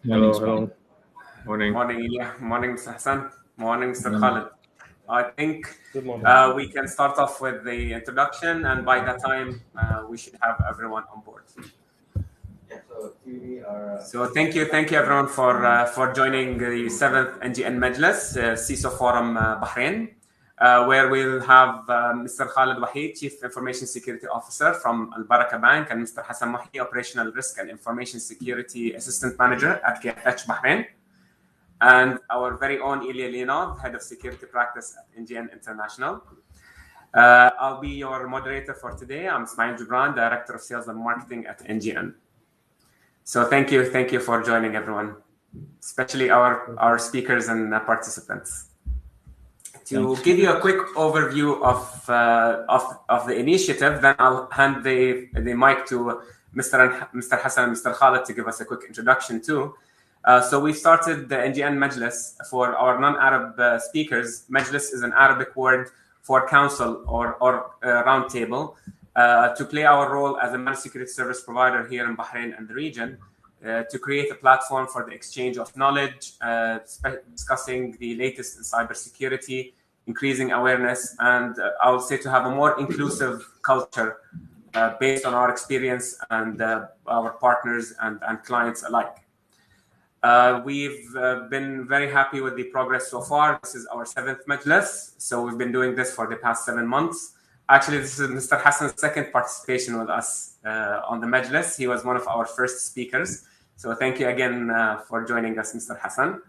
Morning, Hello. Morning. Morning, Ilya. Morning, Mr. Hassan. Morning, Mr. Morning. Khalid. I think we can start off with the introduction, and by that time, we should have everyone on board. So thank you everyone for joining the 7th NGN Majlis CISO Forum Bahrain, where we'll have Mr. Khalid Wahid, Chief Information Security Officer from Al Baraka Bank, and Mr. Hassan Muhi, Operational Risk and Information Security Assistant Manager at KFH Bahrain, and our very own Ilya Leonov, Head of Security Practice at NGN International. I'll be your moderator for today. I'm Ismail Gibran, Director of Sales and Marketing at NGN. So thank you for joining, everyone, especially our speakers and participants. To give you a quick overview of the initiative, then I'll hand the mic to Mr. Hassan and Mr. Khalid to give us a quick introduction too. So we started the NGN Majlis for our non-Arab speakers. Majlis is an Arabic word for council or roundtable, to play our role as a managed security service provider here in Bahrain and the region, to create a platform for the exchange of knowledge, discussing the latest in cybersecurity, increasing awareness, and I would say to have a more inclusive culture based on our experience and our partners and clients alike. We've been very happy with the progress so far. This is our 7th Majlis, so we've been doing this for the past 7 months. Actually, this is Mr. Hassan's second participation with us on the Majlis. He was one of our first speakers. So thank you again for joining us, Mr. Hassan.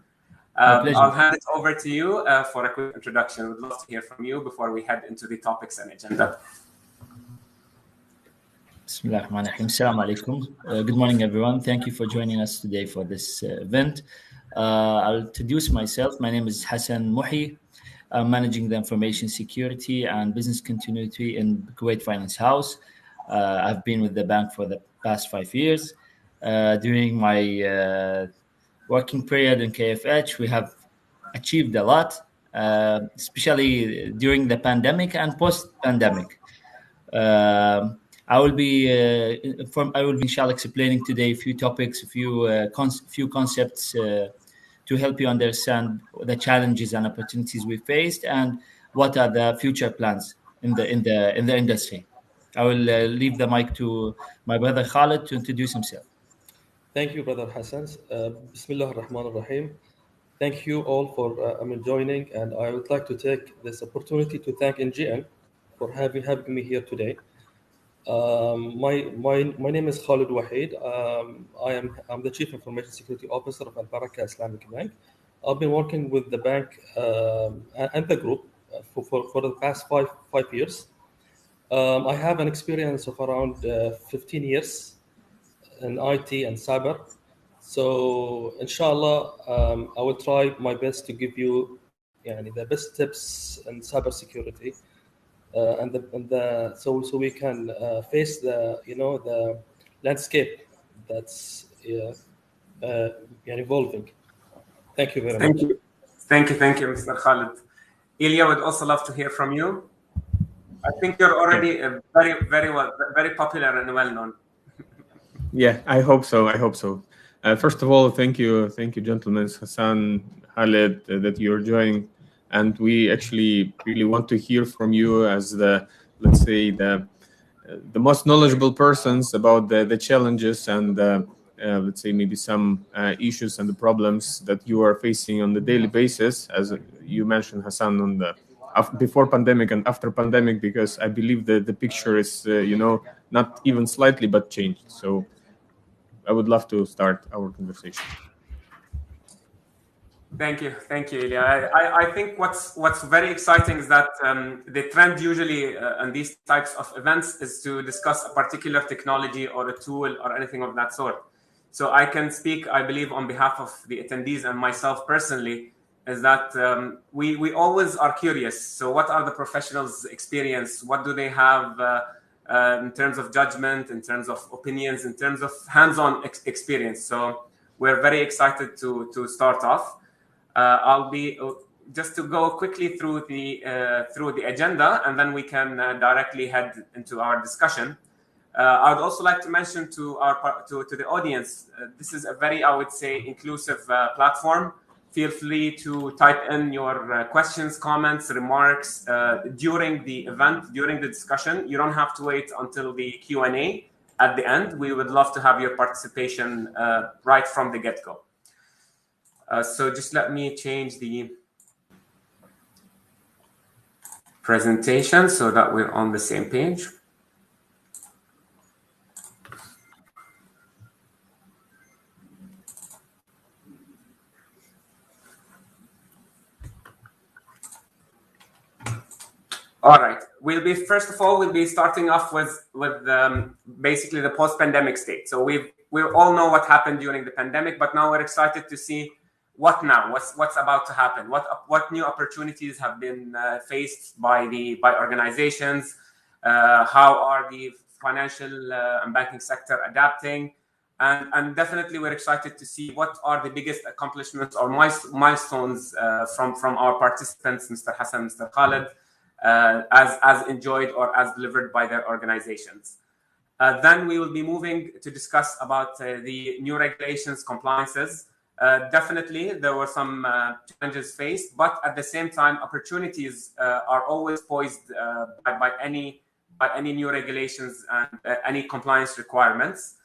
I'll hand it over to you for a quick introduction. We'd love to hear from you before we head into the topics and agenda. Assalamu alaikum. Good morning, everyone. Thank you for joining us today for this event. I'll introduce myself. My name is Hassan Muhi. I'm managing the information security and business continuity in Kuwait Finance House. I've been with the bank for the past 5 years. During my working period in KFH, we have achieved a lot, especially during the pandemic and post-pandemic. I will be inshallah explaining today a few topics, a few concepts to help you understand the challenges and opportunities we faced and what are the future plans in the industry. I will leave the mic to my brother Khalid to introduce himself. Thank you, Brother Hassan. Bismillah ar-Rahman ar-Rahim. Thank you all for joining, and I would like to take this opportunity to thank NGN for having me here today. My name is Khalid Wahid. I'm the Chief Information Security Officer of Al Baraka Islamic Bank. I've been working with the bank and the group for the past five years. I have an experience of around 15 years in IT and cyber. So inshallah, I will try my best to give you the best tips in cybersecurity. So we can face the landscape that's evolving. Thank you very much. Thank you, Mr. Khalid. Ilya would also love to hear from you. I think you're already very popular and well known. Yeah, I hope so. First of all, thank you, gentlemen, Hassan, Khalid, that you're joining. And we actually really want to hear from you as the most knowledgeable persons about the challenges and let's say maybe some issues and the problems that you are facing on the daily basis, as you mentioned, Hassan, on the before pandemic and after pandemic, because I believe that the picture is not even slightly but changed. So I would love to start our conversation. Thank you, Ilya. I think what's very exciting is that the trend usually on these types of events is to discuss a particular technology or a tool or anything of that sort. So I can speak, I believe, on behalf of the attendees and myself personally, is that we always are curious. So what are the professionals' experience? What do they have in terms of judgment, in terms of opinions, in terms of hands-on experience? So we're very excited to start off. I'll be just to go quickly through the agenda, and then we can directly head into our discussion. I would also like to mention to the audience, this is a very, I would say, inclusive platform. Feel free to type in your questions, comments, remarks during the event, during the discussion. You don't have to wait until the Q&A at the end. We would love to have your participation right from the get-go. So just let me change the presentation so that we're on the same page. All right. First of all, we'll be starting off with basically the post-pandemic state. So we all know what happened during the pandemic, but now we're excited to see what now, what's about to happen, what new opportunities have been faced by organizations, how are the financial and banking sector adapting, and definitely we're excited to see what are the biggest accomplishments or milestones from our participants, Mr. Hassan, Mr. Khaled. As enjoyed or as delivered by their organizations. Then we will be moving to discuss about the new regulations, compliances. Definitely, there were some challenges faced, but at the same time, opportunities are always poised by any new regulations and any compliance requirements.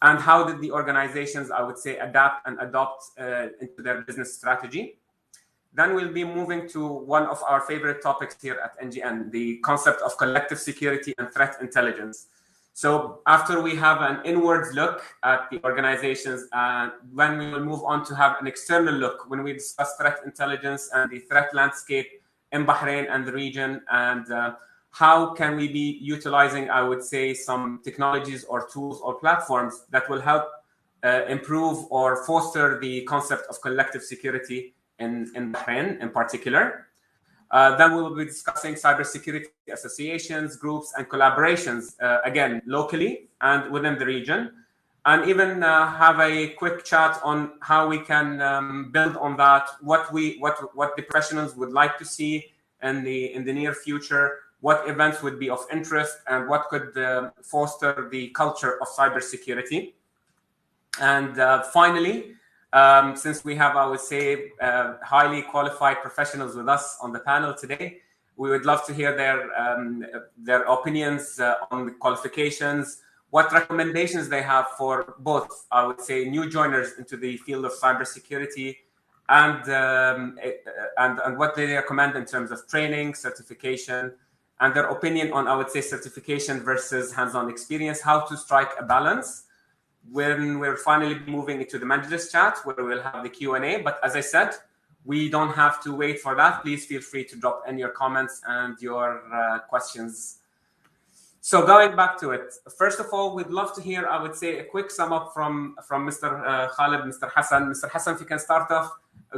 And how did the organizations, I would say, adapt and adopt into their business strategy? Then we'll be moving to one of our favorite topics here at NGN, the concept of collective security and threat intelligence. So after we have an inwards look at the organizations, when we will move on to have an external look when we discuss threat intelligence and the threat landscape in Bahrain and the region, and how can we be utilizing, I would say, some technologies or tools or platforms that will help improve or foster the concept of collective security in Bahrain in particular. Then we will be discussing cybersecurity associations, groups, and collaborations, again, locally and within the region, and even have a quick chat on how we can build on that, what the professionals would like to see in the near future, what events would be of interest, and what could foster the culture of cybersecurity. And finally, since we have, I would say, highly qualified professionals with us on the panel today, we would love to hear their opinions on the qualifications, what recommendations they have for both, I would say, new joiners into the field of cybersecurity, and what they recommend in terms of training, certification, and their opinion on, I would say, certification versus hands-on experience, how to strike a balance. When we're finally moving into the Majlis chat, where we'll have the Q&A. But as I said, we don't have to wait for that. Please feel free to drop in your comments and your questions. So going back to it, first of all, we'd love to hear, I would say, a quick sum up from Mr. Khaled, Mr. Hassan. Mr. Hassan, if you can start off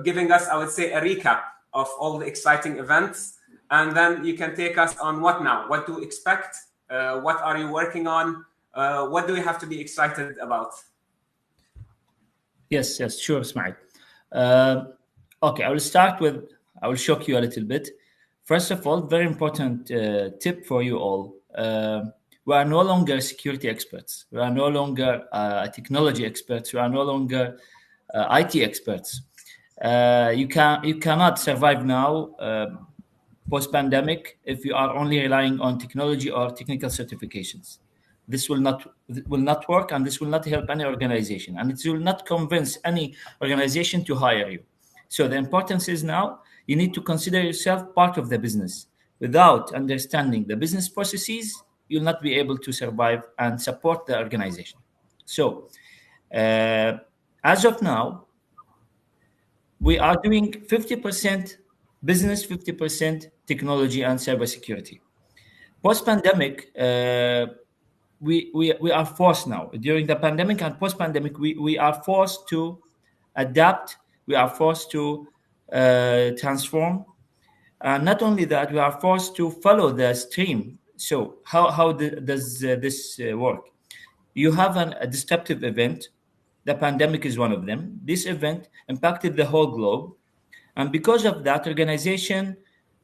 giving us, I would say, a recap of all the exciting events. And then you can take us on what now, what to expect, what are you working on, what do we have to be excited about? Yes, sure, Ismail. Okay, I will shock you a little bit. First of all, very important tip for you all. We are no longer security experts. We are no longer technology experts. We are no longer IT experts. You cannot survive now post-pandemic if you are only relying on technology or technical certifications. This will not work, and this will not help any organization, and it will not convince any organization to hire you. So the importance is now you need to consider yourself part of the business. Without understanding the business processes, you'll not be able to survive and support the organization. So as of now, we are doing 50% business, 50% technology and cybersecurity. Post-pandemic, we are forced now. During the pandemic and post-pandemic, we are forced to adapt. We are forced to transform. Not only that, we are forced to follow the stream. So how does this work? You have a disruptive event. The pandemic is one of them. This event impacted the whole globe. And because of that, organization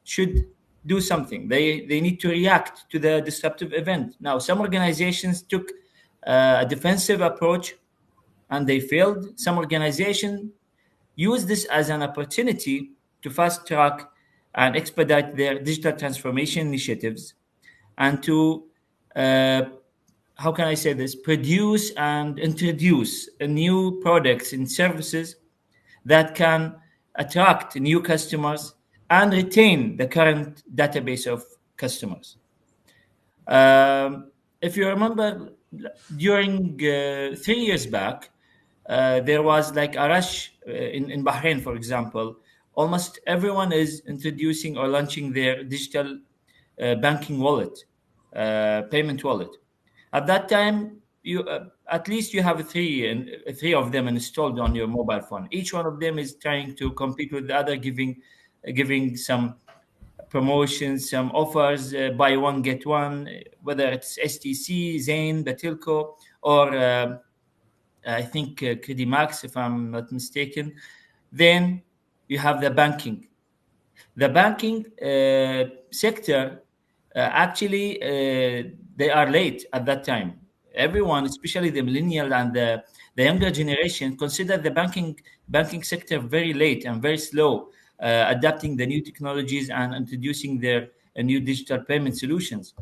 should do something. They need to react to the disruptive event. Now, some organizations took a defensive approach and they failed. Some organizations use this as an opportunity to fast track and expedite their digital transformation initiatives and to how can I say this, produce and introduce new products and services that can attract new customers and retain the current database of customers. If you remember, during 3 years back, there was like a rush in Bahrain, for example. Almost everyone is introducing or launching their digital banking wallet, payment wallet. At that time, you at least you have three of them installed on your mobile phone. Each one of them is trying to compete with the other, giving some promotions, some offers, buy one get one, whether it's STC, Zain, Batilco, or I think Credit Max, if I'm not mistaken. Then you have the banking. The banking sector actually they are late at that time. Everyone, especially the millennial and the younger generation, consider the banking sector very late and very slow, adapting the new technologies and introducing their new digital payment solutions.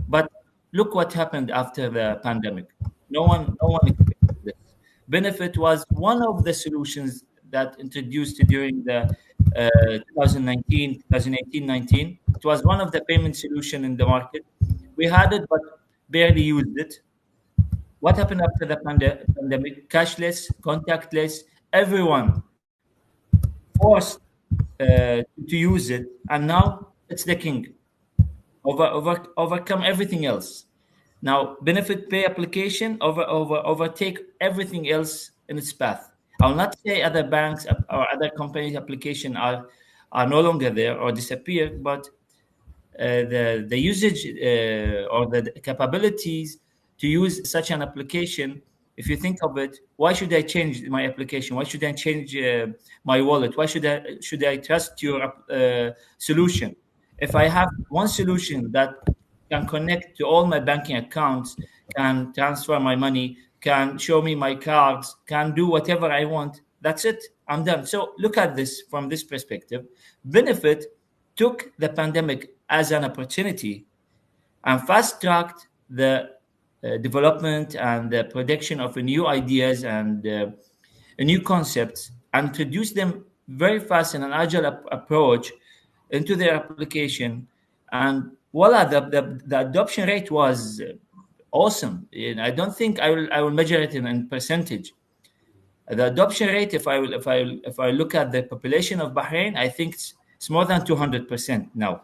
But look what happened after the pandemic. No one expected this. Benefit was one of the solutions that introduced during the 2019, 2018, 19. It was one of the payment solution in the market. We had it, but barely used it. What happened after the pandemic? Cashless, contactless, everyone forced to use it, and now it's the king. Overcome everything else. Now, benefit pay application overtake everything else in its path. I'll not say other banks or other companies' application are no longer there or disappeared, but the usage or the capabilities to use such an application, if you think of it, why should I change my application? Why should I change my wallet? Why should I trust your solution? If I have one solution that can connect to all my banking accounts, can transfer my money, can show me my cards, can do whatever I want, that's it. I'm done. So look at this from this perspective. Benefit took the pandemic as an opportunity and fast-tracked the development and the production of new ideas and new concepts, and introduced them very fast in an agile approach into their application. And voila, the adoption rate was awesome. And I don't think I will measure it in percentage. The adoption rate, if I look at the population of Bahrain, I think it's more than 200% now.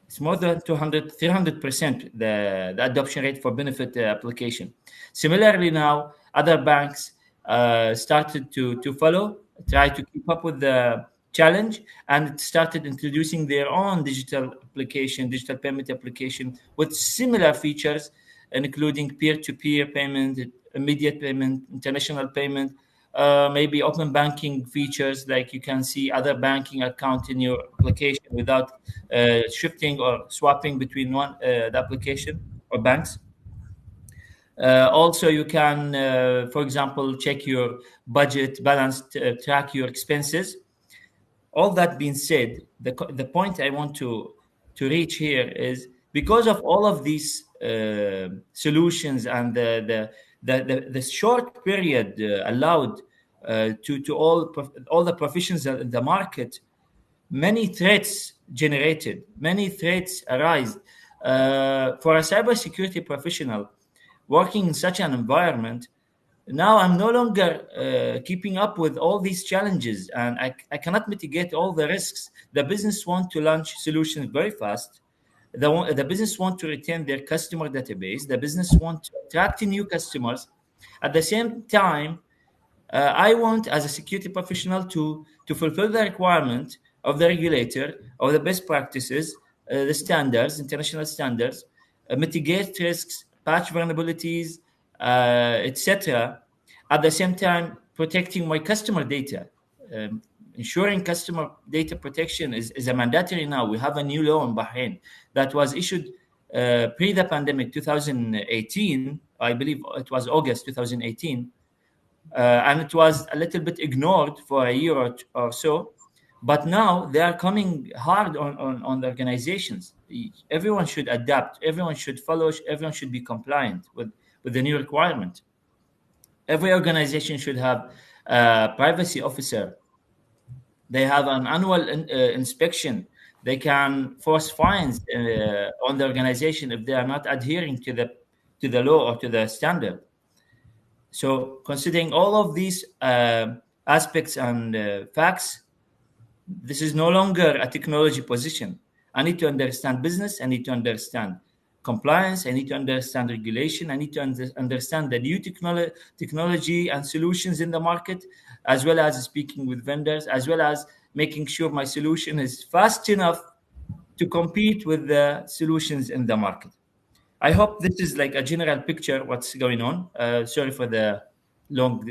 It's more than 300% the adoption rate for benefit application. Similarly, now other banks started to follow, try to keep up with the challenge, and started introducing their own digital payment application with similar features, including peer-to-peer payment, immediate payment, international payment, maybe open banking features, like you can see other banking account in your application without shifting or swapping between the application or banks. Also, you can, for example, check your budget balance, track your expenses. All that being said, the point I want to reach here is, because of all of these solutions and the short period allowed to all the professions in the market, many threats generated, many threats arise. For a cybersecurity professional working in such an environment, now I'm no longer keeping up with all these challenges, and I cannot mitigate all the risks. The business want to launch solutions very fast. The business want to retain their customer database. The business want to attract new customers. At the same time, I want, as a security professional, to fulfill the requirement of the regulator, of the best practices, the standards, international standards, mitigate risks, patch vulnerabilities, etc. At the same time, protecting my customer data. ensuring customer data protection is a mandatory now. We have a new law in Bahrain that was issued pre the pandemic, 2018. I believe it was August 2018. And it was a little bit ignored for a year or so. But now they are coming hard on the organizations. Everyone should adapt. Everyone should follow. Everyone should be compliant with the new requirement. Every organization should have a privacy officer. They have an annual inspection. They can force fines on the organization if they are not adhering to the law or to the standard. So, considering all of these aspects and facts, this is no longer a technology position. I need to understand business. I need to understand compliance. I need to understand regulation. I need to understand the new technology and solutions in the market, as well as speaking with vendors, as well as making sure my solution is fast enough to compete with the solutions in the market. I hope this is like a general picture what's going on. Sorry for the long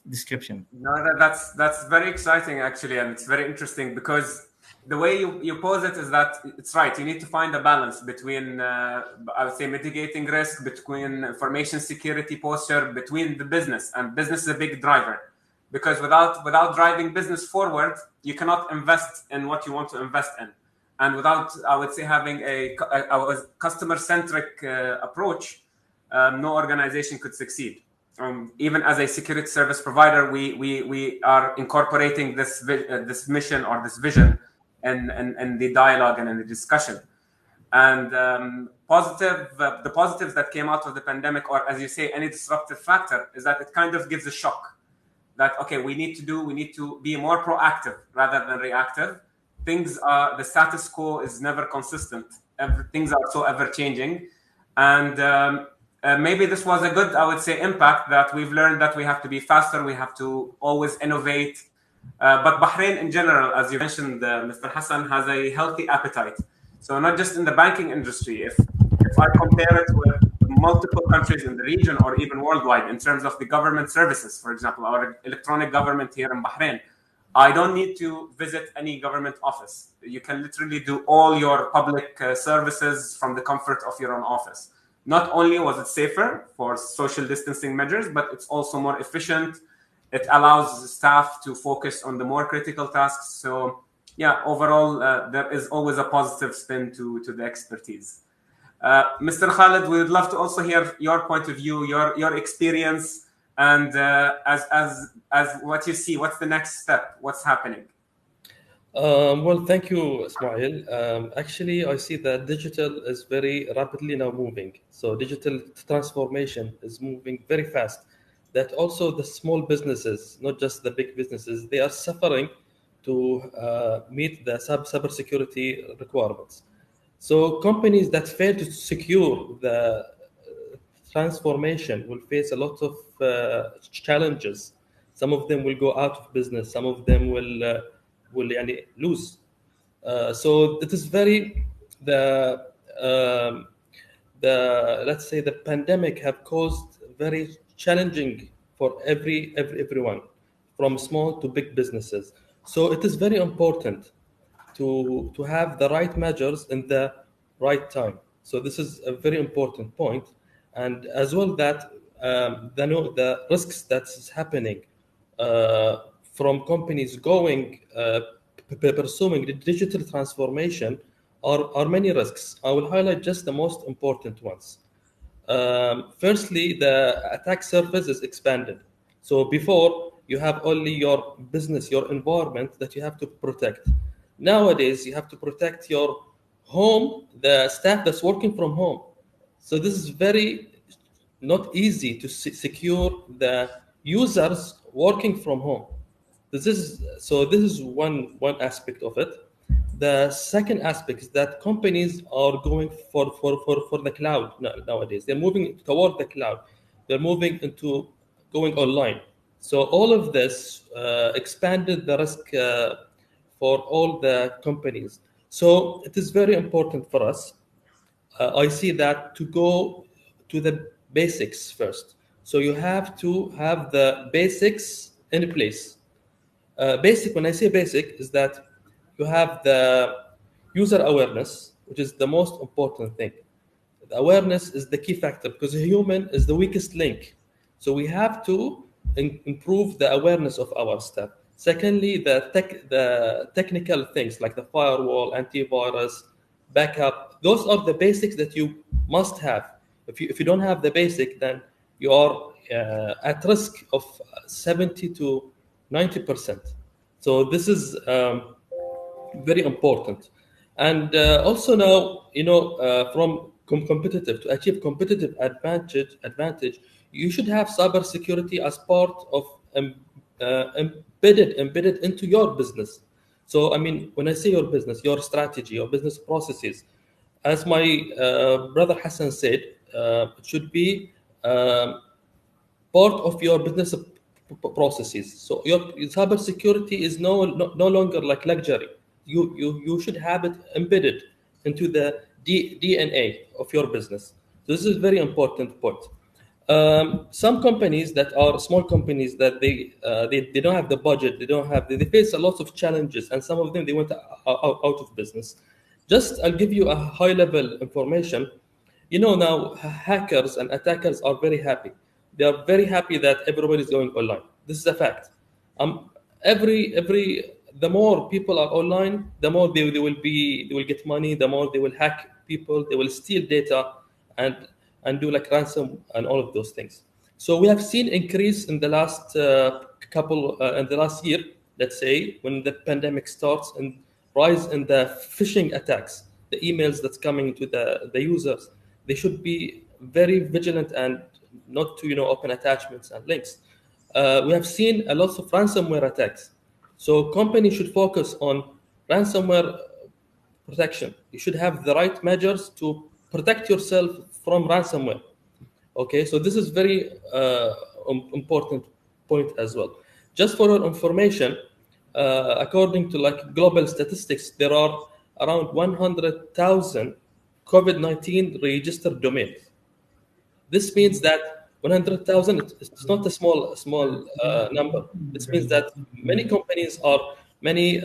description. No, that's very exciting actually, and it's very interesting because the way you pose it is that it's right. You need to find a balance between, I would say, mitigating risk, between information security posture, between the business, and business is a big driver. Because without driving business forward, you cannot invest in what you want to invest in. And without, I would say, having a customer-centric approach, no organization could succeed. Even as a security service provider, we are incorporating this mission or this vision in the dialogue and in the discussion. And the positives that came out of the pandemic, or as you say, any disruptive factor, is that it kind of gives a shock. That, okay, we need to be more proactive rather than reactive. The status quo is never consistent. Things are so ever changing. And maybe this was a good, I would say, impact that we've learned that we have to be faster. We have to always innovate. But Bahrain in general, as you mentioned, Mr. Hassan, has a healthy appetite. So not just in the banking industry. If I compare it with multiple countries in the region or even worldwide in terms of the government services, for example, our electronic government here in Bahrain, I don't need to visit any government office. You can literally do all your public services from the comfort of your own office. Not only was it safer for social distancing measures, but it's also more efficient. It allows the staff to focus on the more critical tasks. So yeah, overall, there is always a positive spin to the expertise. Mr. Khalid, we would love to also hear your point of view, your experience, and as what you see, what's the next step? What's happening? Well, thank you, Ismail. Actually, I see that digital is very rapidly now moving. So digital transformation is moving very fast. That also the small businesses, not just the big businesses, they are suffering to meet the cybersecurity requirements. So companies that fail to secure the transformation will face a lot of challenges. Some of them will go out of business. Some of them will lose. So it is very let's say the pandemic have caused very challenging for everyone, from small to big businesses. So it is very important to have the right measures in the right time. So this is a very important point, and as well that the risks that's happening from companies going pursuing the digital transformation are many risks. I will highlight just the most important ones. Firstly, the attack surface is expanded. So before, you have only your business, your environment that you have to protect. Nowadays, you have to protect your home, the staff that's working from home. So this is very not easy to secure the users working from home. This is one aspect of it. The second aspect is that companies are going for the cloud nowadays. They're moving toward the cloud. They're moving into going online. So all of this expanded the risk for all the companies. So it is very important for us. I see that to go to the basics first. So you have to have the basics in place. basic, when I say basic, is that you have the user awareness, which is the most important thing. The awareness is the key factor because a human is the weakest link. So we have to improve the awareness of our staff. Secondly, the technical things like the firewall, antivirus, backup, those are the basics that you must have. If you don't have the basic, then you are at risk of 70 to 90%. So this is very important. And also now, from competitive to achieve competitive advantage, you should have cybersecurity as part of embedded into your business. So, I mean, when I say your business, your strategy, your business processes, as my brother Hassan said, it should be part of your business processes. So your cybersecurity is no longer like luxury. You should have it embedded into the DNA of your business. So this is a very important point. Some companies that are small companies that they don't have the budget, they face a lot of challenges, and some of them they went out of business. Just I'll give you a high level information. Now hackers and attackers are very happy. They are very happy that everybody is going online. This is a fact. The more people are online, the more they will get money. The more they will hack people. They will steal data and do like ransom and all of those things. So we have seen increase in the last in the last year. Let's say when the pandemic starts, and rise in the phishing attacks, the emails that's coming to the users. They should be very vigilant and not to open attachments and links. We have seen a lot of ransomware attacks. So companies should focus on ransomware protection. You should have the right measures to protect yourself from ransomware. Okay, so this is very important point as well. Just for your information, according to like global statistics, there are around 100,000 COVID-19 registered domains. This means that 100,000 is not a small number. This means that many companies or many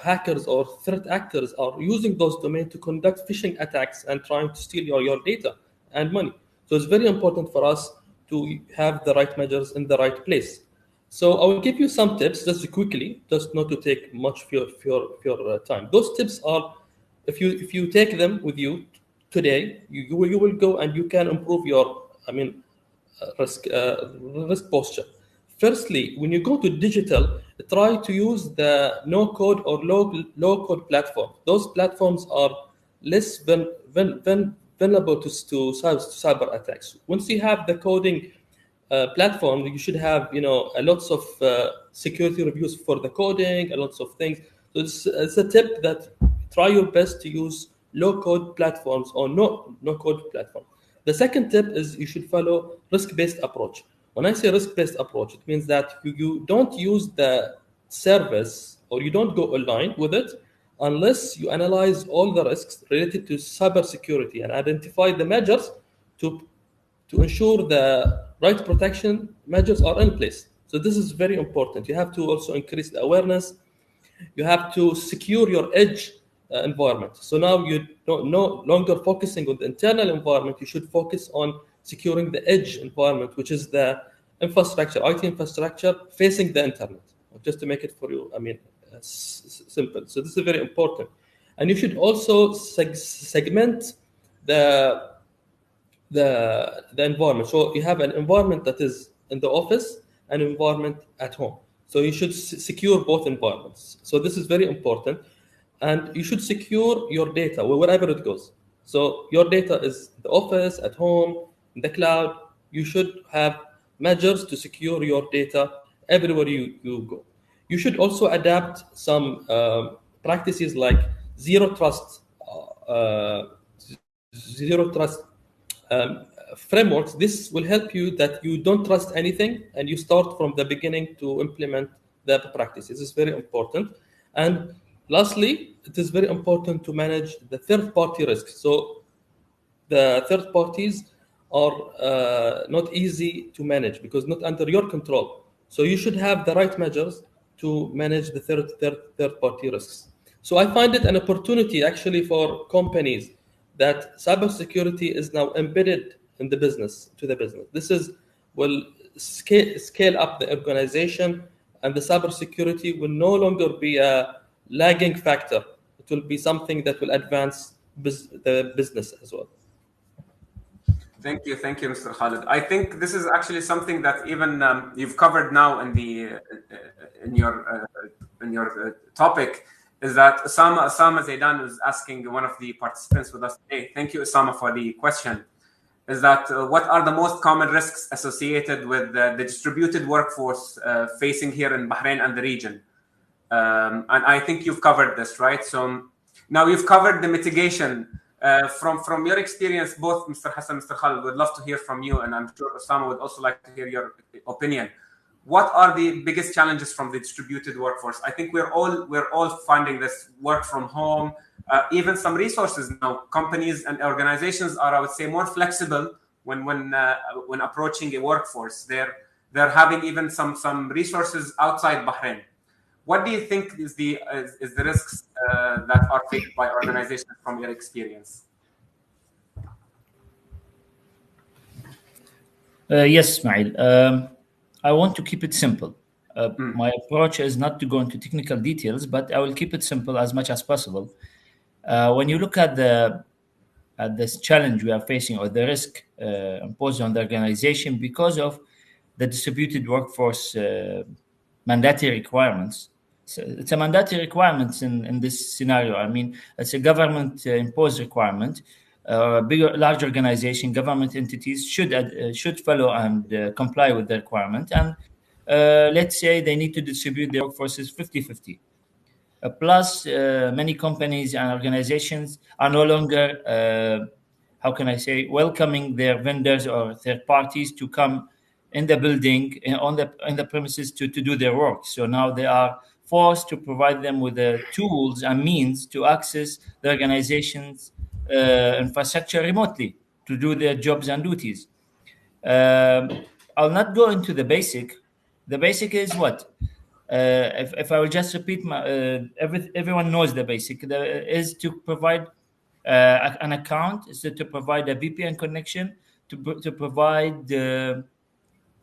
hackers or threat actors are using those domains to conduct phishing attacks and trying to steal your data and money. So it's very important for us to have the right measures in the right place. So I will give you some tips just quickly, just not to take much of your time. Those tips are, if you take them with you today, you will go and you can improve your risk posture. Firstly, when you go to digital, try to use the no code or low code platform. Those platforms are less vulnerable to cyber attacks. Once you have the coding platform, you should have a lots of security reviews for the coding, a lots of things. So it's a tip that try your best to use low code platforms or no code platform. The second tip is you should follow risk-based approach. When I say risk-based approach, it means that you don't use the service or you don't go online with it unless you analyze all the risks related to cybersecurity and identify the measures to ensure the right protection measures are in place. So this is very important. You have to also increase the awareness. You have to secure your edge environment. So now you're no longer focusing on the internal environment. You should focus on securing the edge environment, which is the infrastructure, IT infrastructure facing the internet. Just to make it for you, simple. So this is very important. And you should also segment the environment. So you have an environment that is in the office and an environment at home. So you should secure both environments. So this is very important. And you should secure your data wherever it goes. So your data is the office, at home, in the cloud. You should have measures to secure your data everywhere you go. You should also adapt some practices like zero trust frameworks. This will help you that you don't trust anything and you start from the beginning to implement the practices. This is very important. And lastly, it is very important to manage the third-party risk. So the third parties are not easy to manage because not under your control. So you should have the right measures to manage the third party risks. So I find it an opportunity actually for companies that cybersecurity is now embedded in the business to the business. This will scale up the organization, and the cybersecurity will no longer be a lagging factor. It will be something that will advance the business as well. Thank you, Mr. Khalid. I think this is actually something that even you've covered now in your topic. Is that Osama Zaidan is asking one of the participants with us today. Thank you, Osama, for the question. Is that what are the most common risks associated with the distributed workforce facing here in Bahrain and the region? And I think you've covered this, right? So now you've covered the mitigation. From your experience, both Mr. Hassan, Mr. Khalid, would love to hear from you, and I'm sure Osama would also like to hear your opinion. What are the biggest challenges from the distributed workforce? I think we're all finding this work from home. Even some resources now, companies and organizations are, I would say, more flexible when approaching a workforce. They're having even some resources outside Bahrain. What do you think is the risks that are faced by organizations from your experience? Yes, Ismail. I want to keep it simple. My approach is not to go into technical details, but I will keep it simple as much as possible. When you look at this challenge we are facing, or the risk imposed on the organization because of the distributed workforce mandatory requirements. So it's a mandatory requirement in this scenario. I mean, it's a government imposed requirement. Large organization, government entities should follow and comply with the requirement. And let's say they need to distribute their workforces 50-50. Plus, many companies and organizations are no longer, welcoming their vendors or third parties to come in the building, in the premises to do their work. So now they are forced to provide them with the tools and means to access the organization's infrastructure remotely to do their jobs and duties. I'll not go into the basic. The basic is what? If I will just repeat, everyone knows the basic. Is to provide an account, is to provide a VPN connection, to provide,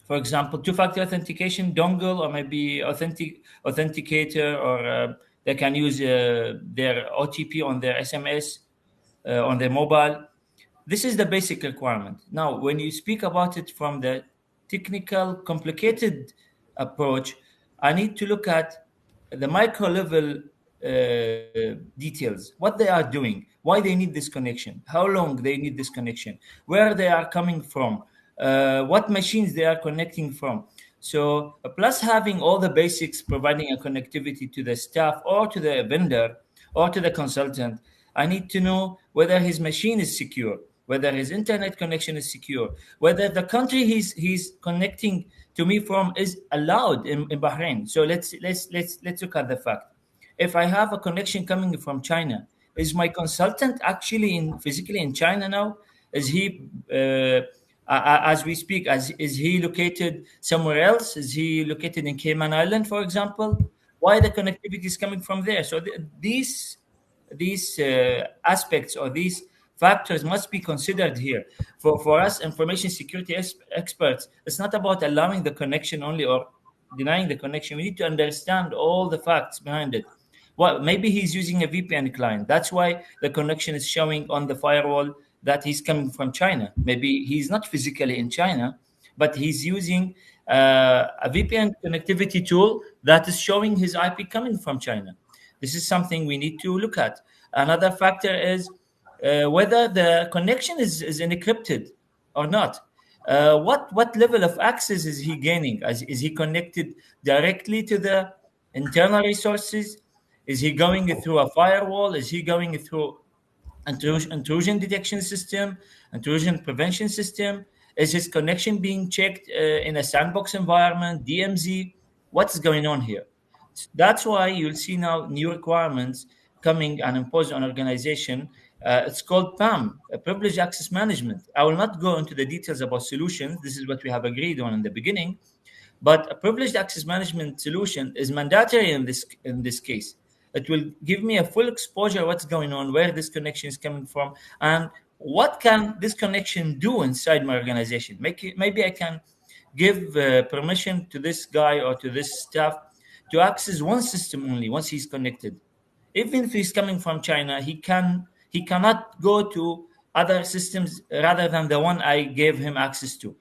for example, two-factor authentication dongle, or maybe authenticator, or they can use their OTP on their SMS, on their mobile. This is the basic requirement. Now, when you speak about it from the technical, complicated approach, I need to look at the micro level details, what they are doing, why they need this connection, how long they need this connection, where they are coming from, what machines they are connecting from. So plus having all the basics, providing a connectivity to the staff or to the vendor or to the consultant, I need to know whether his machine is secure, whether his internet connection is secure, whether the country he's connecting to me from is allowed in Bahrain. So let's look at the fact. If I have a connection coming from China, is my consultant actually physically in China now? Is he as we speak? Is he located somewhere else? Is he located in Cayman Island, for example? Why the connectivity is coming from there? So these aspects or these factors must be considered here. For us, information security experts, it's not about allowing the connection only or denying the connection. We need to understand all the facts behind it. Well, maybe he's using a VPN client. That's why the connection is showing on the firewall that he's coming from China. Maybe he's not physically in China, but he's using a VPN connectivity tool that is showing his IP coming from China. This is something we need to look at. Another factor is whether the connection is encrypted or not. What level of access is he gaining? Is he connected directly to the internal resources? Is he going through a firewall? Is he going through intrusion detection system, intrusion prevention system? Is his connection being checked in a sandbox environment, DMZ? What's going on here? That's why you'll see now new requirements coming and imposed on organization It's called PAM, Privileged Access Management. I will not go into the details about solutions. This is what we have agreed on in the beginning. But a privileged access management solution is mandatory in this case. It will give me a full exposure of what's going on, where this connection is coming from, and what can this connection do inside my organization. Maybe I can give permission to this guy or to this staff to access one system only once he's connected. Even if he's coming from China, he cannot go to other systems rather than the one I gave him access to.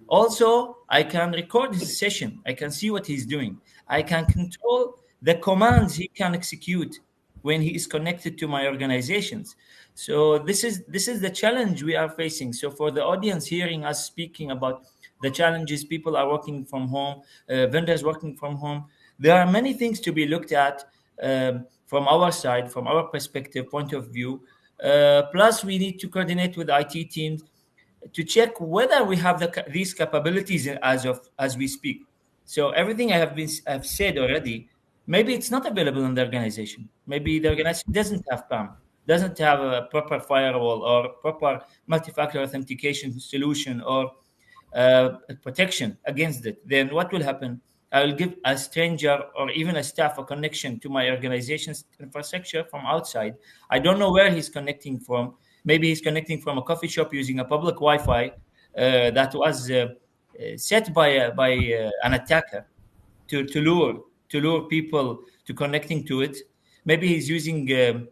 Also, I can record his session. I can see what he's doing. I can control the commands he can execute when he is connected to my organizations. So this is the challenge we are facing. So for the audience hearing us speaking about the challenges, people are working from home, vendors working from home, there are many things to be looked at from our side, from our perspective, point of view. Plus, we need to coordinate with IT teams to check whether we have these capabilities as we speak. So everything I've said already, maybe it's not available in the organization. Maybe the organization doesn't have PAM, doesn't have a proper firewall or proper multi-factor authentication solution or protection against it. Then what will happen? I will give a stranger or even a staff a connection to my organization's infrastructure from outside. I don't know where he's connecting from. Maybe he's connecting from a coffee shop using a public Wi-Fi that was set by an attacker to lure people to connecting to it. Maybe he's using an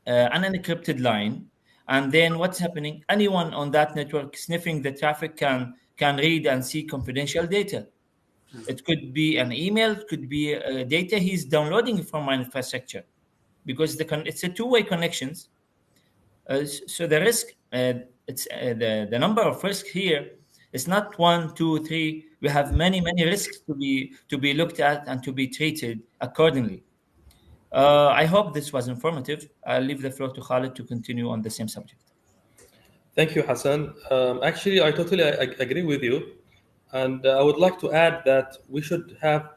unencrypted line, and then what's happening? Anyone on that network sniffing the traffic can read and see confidential data. It could be an email, it could be data he's downloading from my infrastructure, because it's a two-way connections. So the risk, it's the number of risks here is not 1, 2, 3. We have many risks to be looked at and to be treated accordingly. I hope this was informative. I'll leave the floor to Khalid to continue on the same subject. Thank you, Hassan. Actually, I totally agree with you. And I would like to add that we should have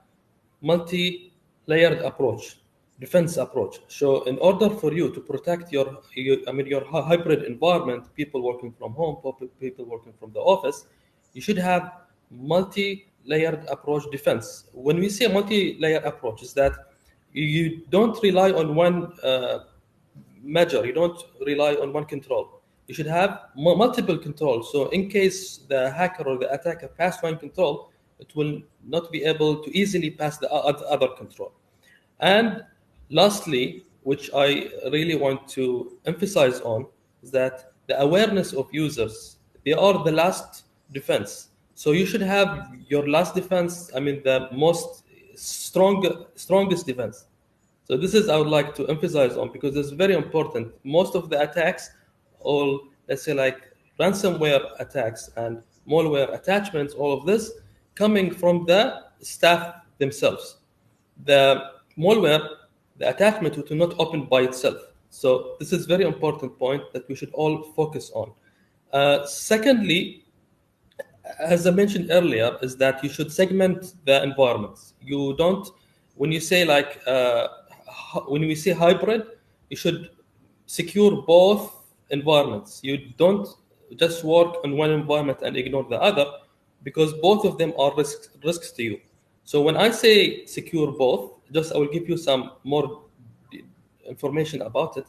multi-layered approach, defense approach. So in order for you to protect your hybrid environment, people working from home, people working from the office, you should have multi-layered approach defense. When we say multi-layered approach, is that you don't rely on one measure, you don't rely on one control. You should have multiple controls. So in case the hacker or the attacker pass one control, it will not be able to easily pass the other control. And lastly, which I really want to emphasize on, is that the awareness of users, they are the last defense. So you should have your last defense, the most strongest defense. So this is I would like to emphasize on, because it's very important. Most of the attacks, all, let's say, like ransomware attacks and malware attachments, all of this coming from the staff themselves. The malware, the attachment will not open by itself. So this is very important point that we should all focus on. Secondly, as I mentioned earlier, is that you should segment the environments. You don't, when you say like, when we say hybrid, you should secure both environments. You don't just work on one environment and ignore the other, because both of them are risks to you. So when I say secure both, just I will give you some more information about it.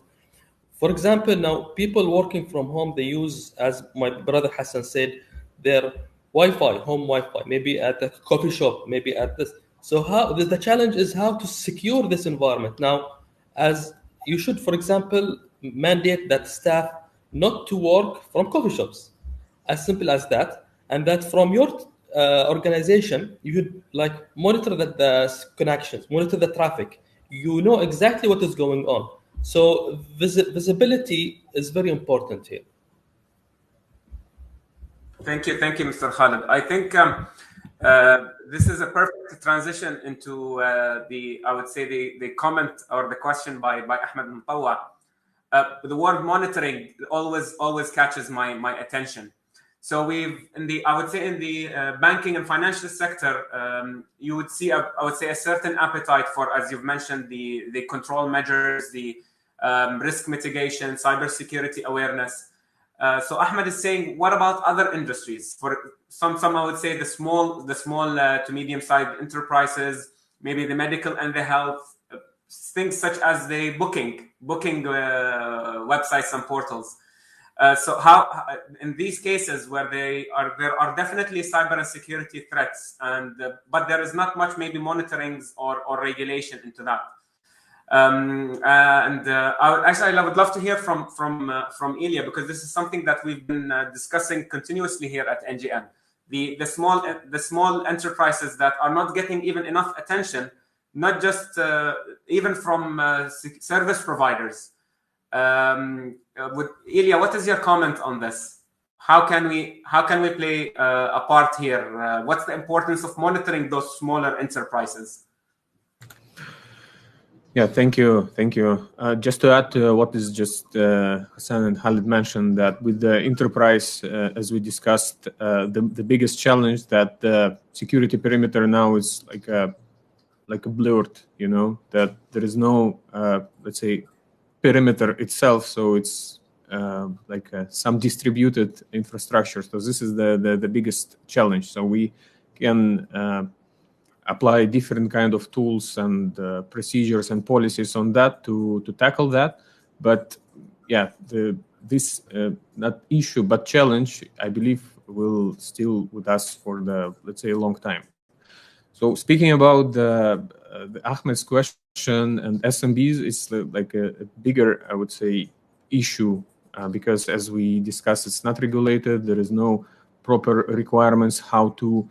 For example, now people working from home, they use, as my brother Hassan said, their Wi-Fi, home Wi-Fi, maybe at a coffee shop, maybe at this. So how the challenge is how to secure this environment. Now, as you should, for example, mandate that staff not to work from coffee shops, as simple as that, and that from your organization you should like monitor the connections, monitor the traffic. You know exactly what is going on. So visibility is very important here. Thank you, Mr. Khalid. I think this is a perfect transition into the comment or the question by Ahmed Mutawa. The word monitoring always catches my attention. So we've in the banking and financial sector, you would see a certain appetite for, as you've mentioned, the control measures, the risk mitigation, cybersecurity awareness. So Ahmed is saying, what about other industries? For some I would say the small to medium-sized enterprises, maybe the medical and the health, things such as the booking websites and portals. So how in these cases where there are definitely cyber and security threats, but there is not much maybe monitoring or regulation into that. I would love to hear from Ilya, because this is something that we've been discussing continuously here at NGN. The small enterprises that are not getting even enough attention, not just even from service providers. Ilya, what is your comment on this? How can we play a part here? What's the importance of monitoring those smaller enterprises? Yeah, thank you. Just to add to what is just Hassan and Khalid mentioned, that with the enterprise, as we discussed, the biggest challenge that the security perimeter now is like a blurred, that there is no, let's say, perimeter itself. So it's some distributed infrastructure. So this is the biggest challenge. So we can apply different kind of tools and procedures and policies on that to tackle that. But yeah, this not issue but challenge, I believe, will still with us for let's say a long time. So speaking about the Ahmed's question and SMBs, it's like a bigger, I would say, issue because as we discussed, it's not regulated. There is no proper requirements how to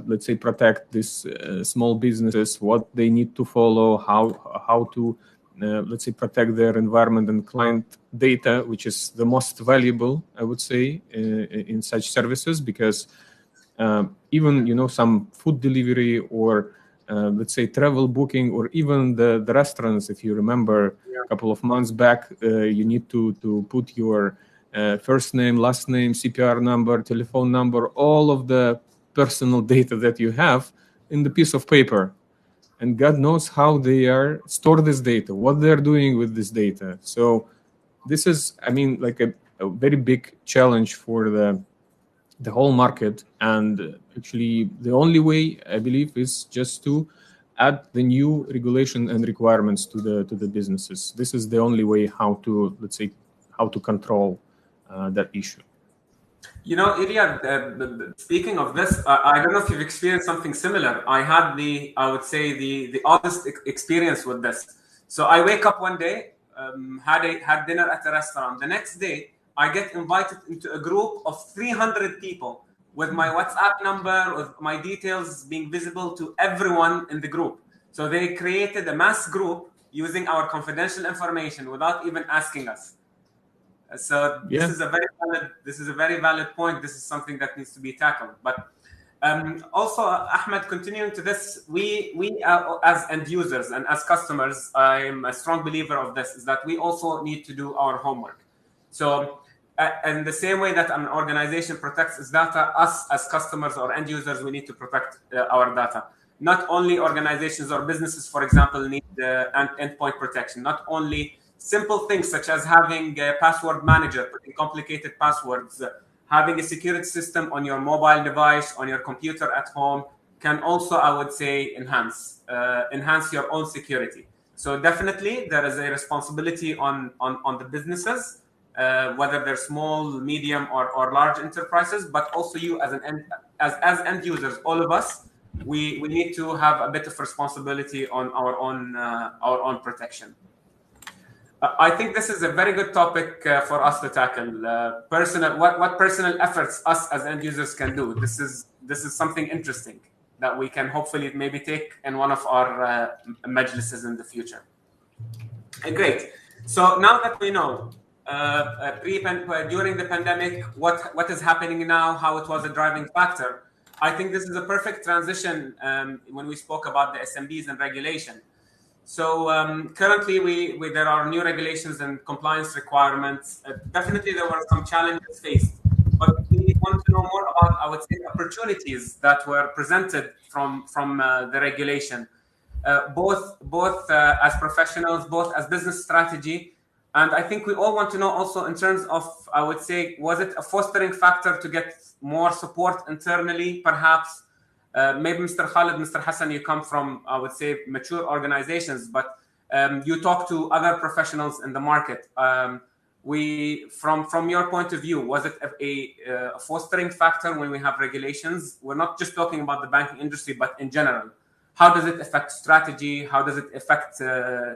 let's say protect these small businesses, what they need to follow, how to let's say protect their environment and client data, which is the most valuable, I would say, in such services, because even some food delivery or let's say travel booking, or even the restaurants, if you remember a couple of months back, you need to put your first name, last name, CPR number, telephone number, all of the personal data that you have in the piece of paper, and God knows how they are store this data, what they're doing with this data. So this is, I mean, like a very big challenge for the whole market. And actually the only way, I believe, is just to add the new regulation and requirements to the businesses. This is the only way how to, let's say, how to control that issue. Ilya, speaking of this, I don't know if you've experienced something similar. I had I would say the oddest experience with this. So I wake up one day, had dinner at a restaurant. The next day, I get invited into a group of 300 people with my WhatsApp number, with my details being visible to everyone in the group. So they created a mass group using our confidential information without even asking us. So this is a very valid point. This is something that needs to be tackled. But also, Ahmed, continuing to this, we as end users and as customers, I'm a strong believer of this, is that we also need to do our homework. So in the same way that an organization protects its data, us as customers or end users, we need to protect our data. Not only organizations or businesses, for example, need endpoint protection. Not only simple things such as having a password manager, putting complicated passwords, having a security system on your mobile device, on your computer at home, can also, I would say, enhance your own security. So definitely there is a responsibility on the businesses, whether they're small, medium, or large enterprises, but also you as as end users, all of us, we need to have a bit of responsibility on our own protection. I think this is a very good topic for us to tackle. What personal efforts us as end users can do. This is something interesting that we can hopefully maybe take in one of our majlises in the future. Great. So now that we know during the pandemic what is happening now, how it was a driving factor, I think this is a perfect transition when we spoke about the SMBs and regulation. So currently, there are new regulations and compliance requirements. Definitely, there were some challenges faced, but we want to know more about, I would say, opportunities that were presented from the regulation, both as professionals, both as business strategy, And I think we all want to know also in terms of, I would say, was it a fostering factor to get more support internally, perhaps? Maybe Mr. Khalid, Mr. Hassan, you come from, I would say, mature organizations, but you talk to other professionals in the market. From your point of view, was it a fostering factor when we have regulations? We're not just talking about the banking industry, but in general. How does it affect strategy? How does it affect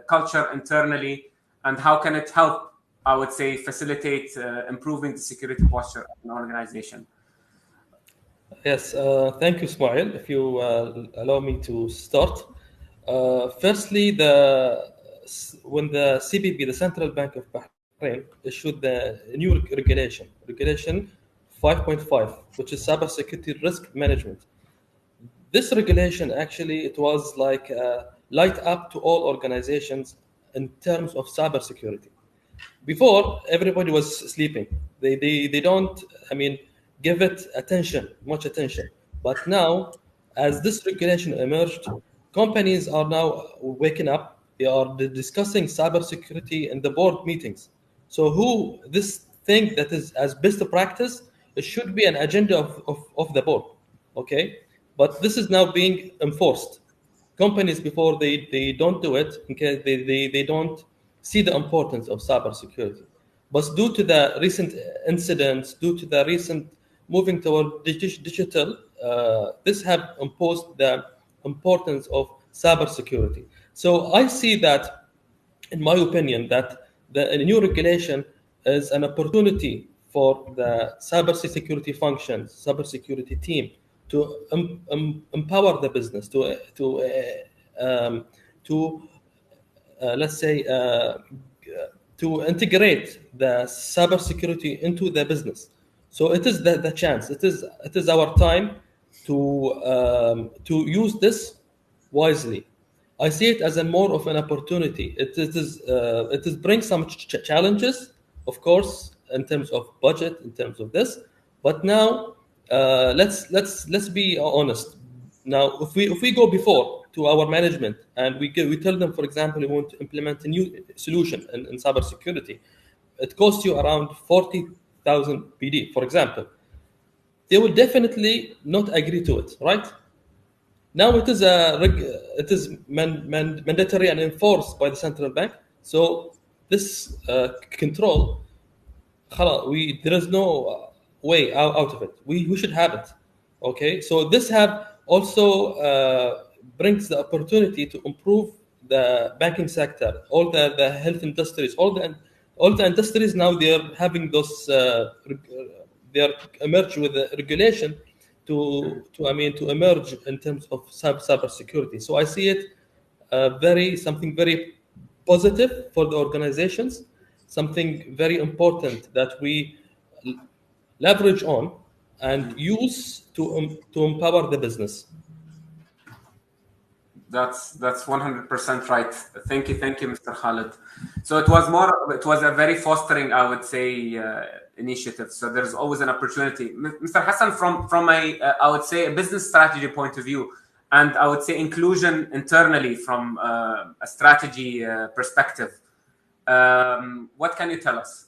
culture internally? And how can it help, I would say, facilitate improving the security posture of an organization? Yes, thank you, Ismail. If you allow me to start. Firstly, when the CBP, the Central Bank of Bahrain, issued the new regulation 5.5, which is cybersecurity risk management. This regulation, actually, it was like light up to all organizations in terms of cybersecurity. Before, everybody was sleeping. They don't, give it much attention. But now, as this regulation emerged, companies are now waking up. They are discussing cybersecurity in the board meetings. So this thing that is as best practice, it should be an agenda of the board. Okay? But this is now being enforced. Companies, before they don't do it, okay, they don't see the importance of cybersecurity. But due to the recent incidents, due to the recent moving toward digital, this have imposed the importance of cybersecurity. So I see that, in my opinion, that the new regulation is an opportunity for the cybersecurity functions, cybersecurity team, to empower the business, let's say, to integrate the cybersecurity into the business. So it is the chance. It is our time to use this wisely. I see it as a more of an opportunity. It is brings some challenges, of course, in terms of budget, in terms of this. But now, let's be honest. Now, if we go before to our management and we tell them, for example, we want to implement a new solution in cybersecurity, it costs you around 40,000 PD, for example. They will definitely not agree to it, right? Now it is mandatory and enforced by the central bank. So this control, there is no way out of it. We should have it. Okay, so this have also brings the opportunity to improve the banking sector, all the health industries, all the industries now they are having those they are emerge with the regulation to emerge in terms of cyber security. So I see it something very positive for the organizations, something very important that we leverage on and use to empower the business. That's 100% right. Thank you, Mr. Khalid. So it was a very fostering, I would say, initiative. So there's always an opportunity. Mr. Hassan, from I would say, a business strategy point of view, and I would say inclusion internally from a strategy perspective, what can you tell us?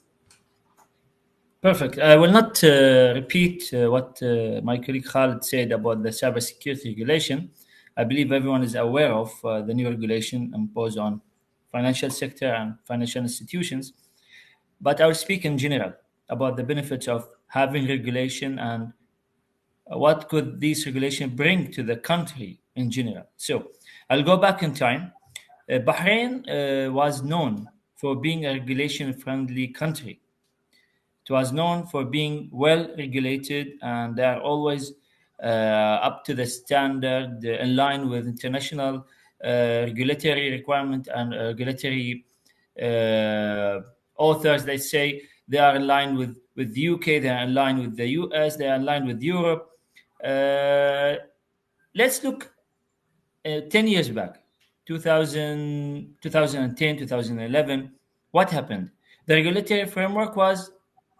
Perfect. I will not repeat what my colleague Khalid said about the cybersecurity regulation. I believe everyone is aware of the new regulation imposed on financial sector and financial institutions. But I will speak in general about the benefits of having regulation and what could this regulation bring to the country in general. So I'll go back in time. Bahrain was known for being a regulation-friendly country. It was known for being well regulated, and they are always up to the standard, in line with international regulatory requirement and regulatory authors. They say they are in line with the UK, they are in line with the US, they are in line with Europe. Let's look 10 years back, 2010, 2011. What happened? The regulatory framework was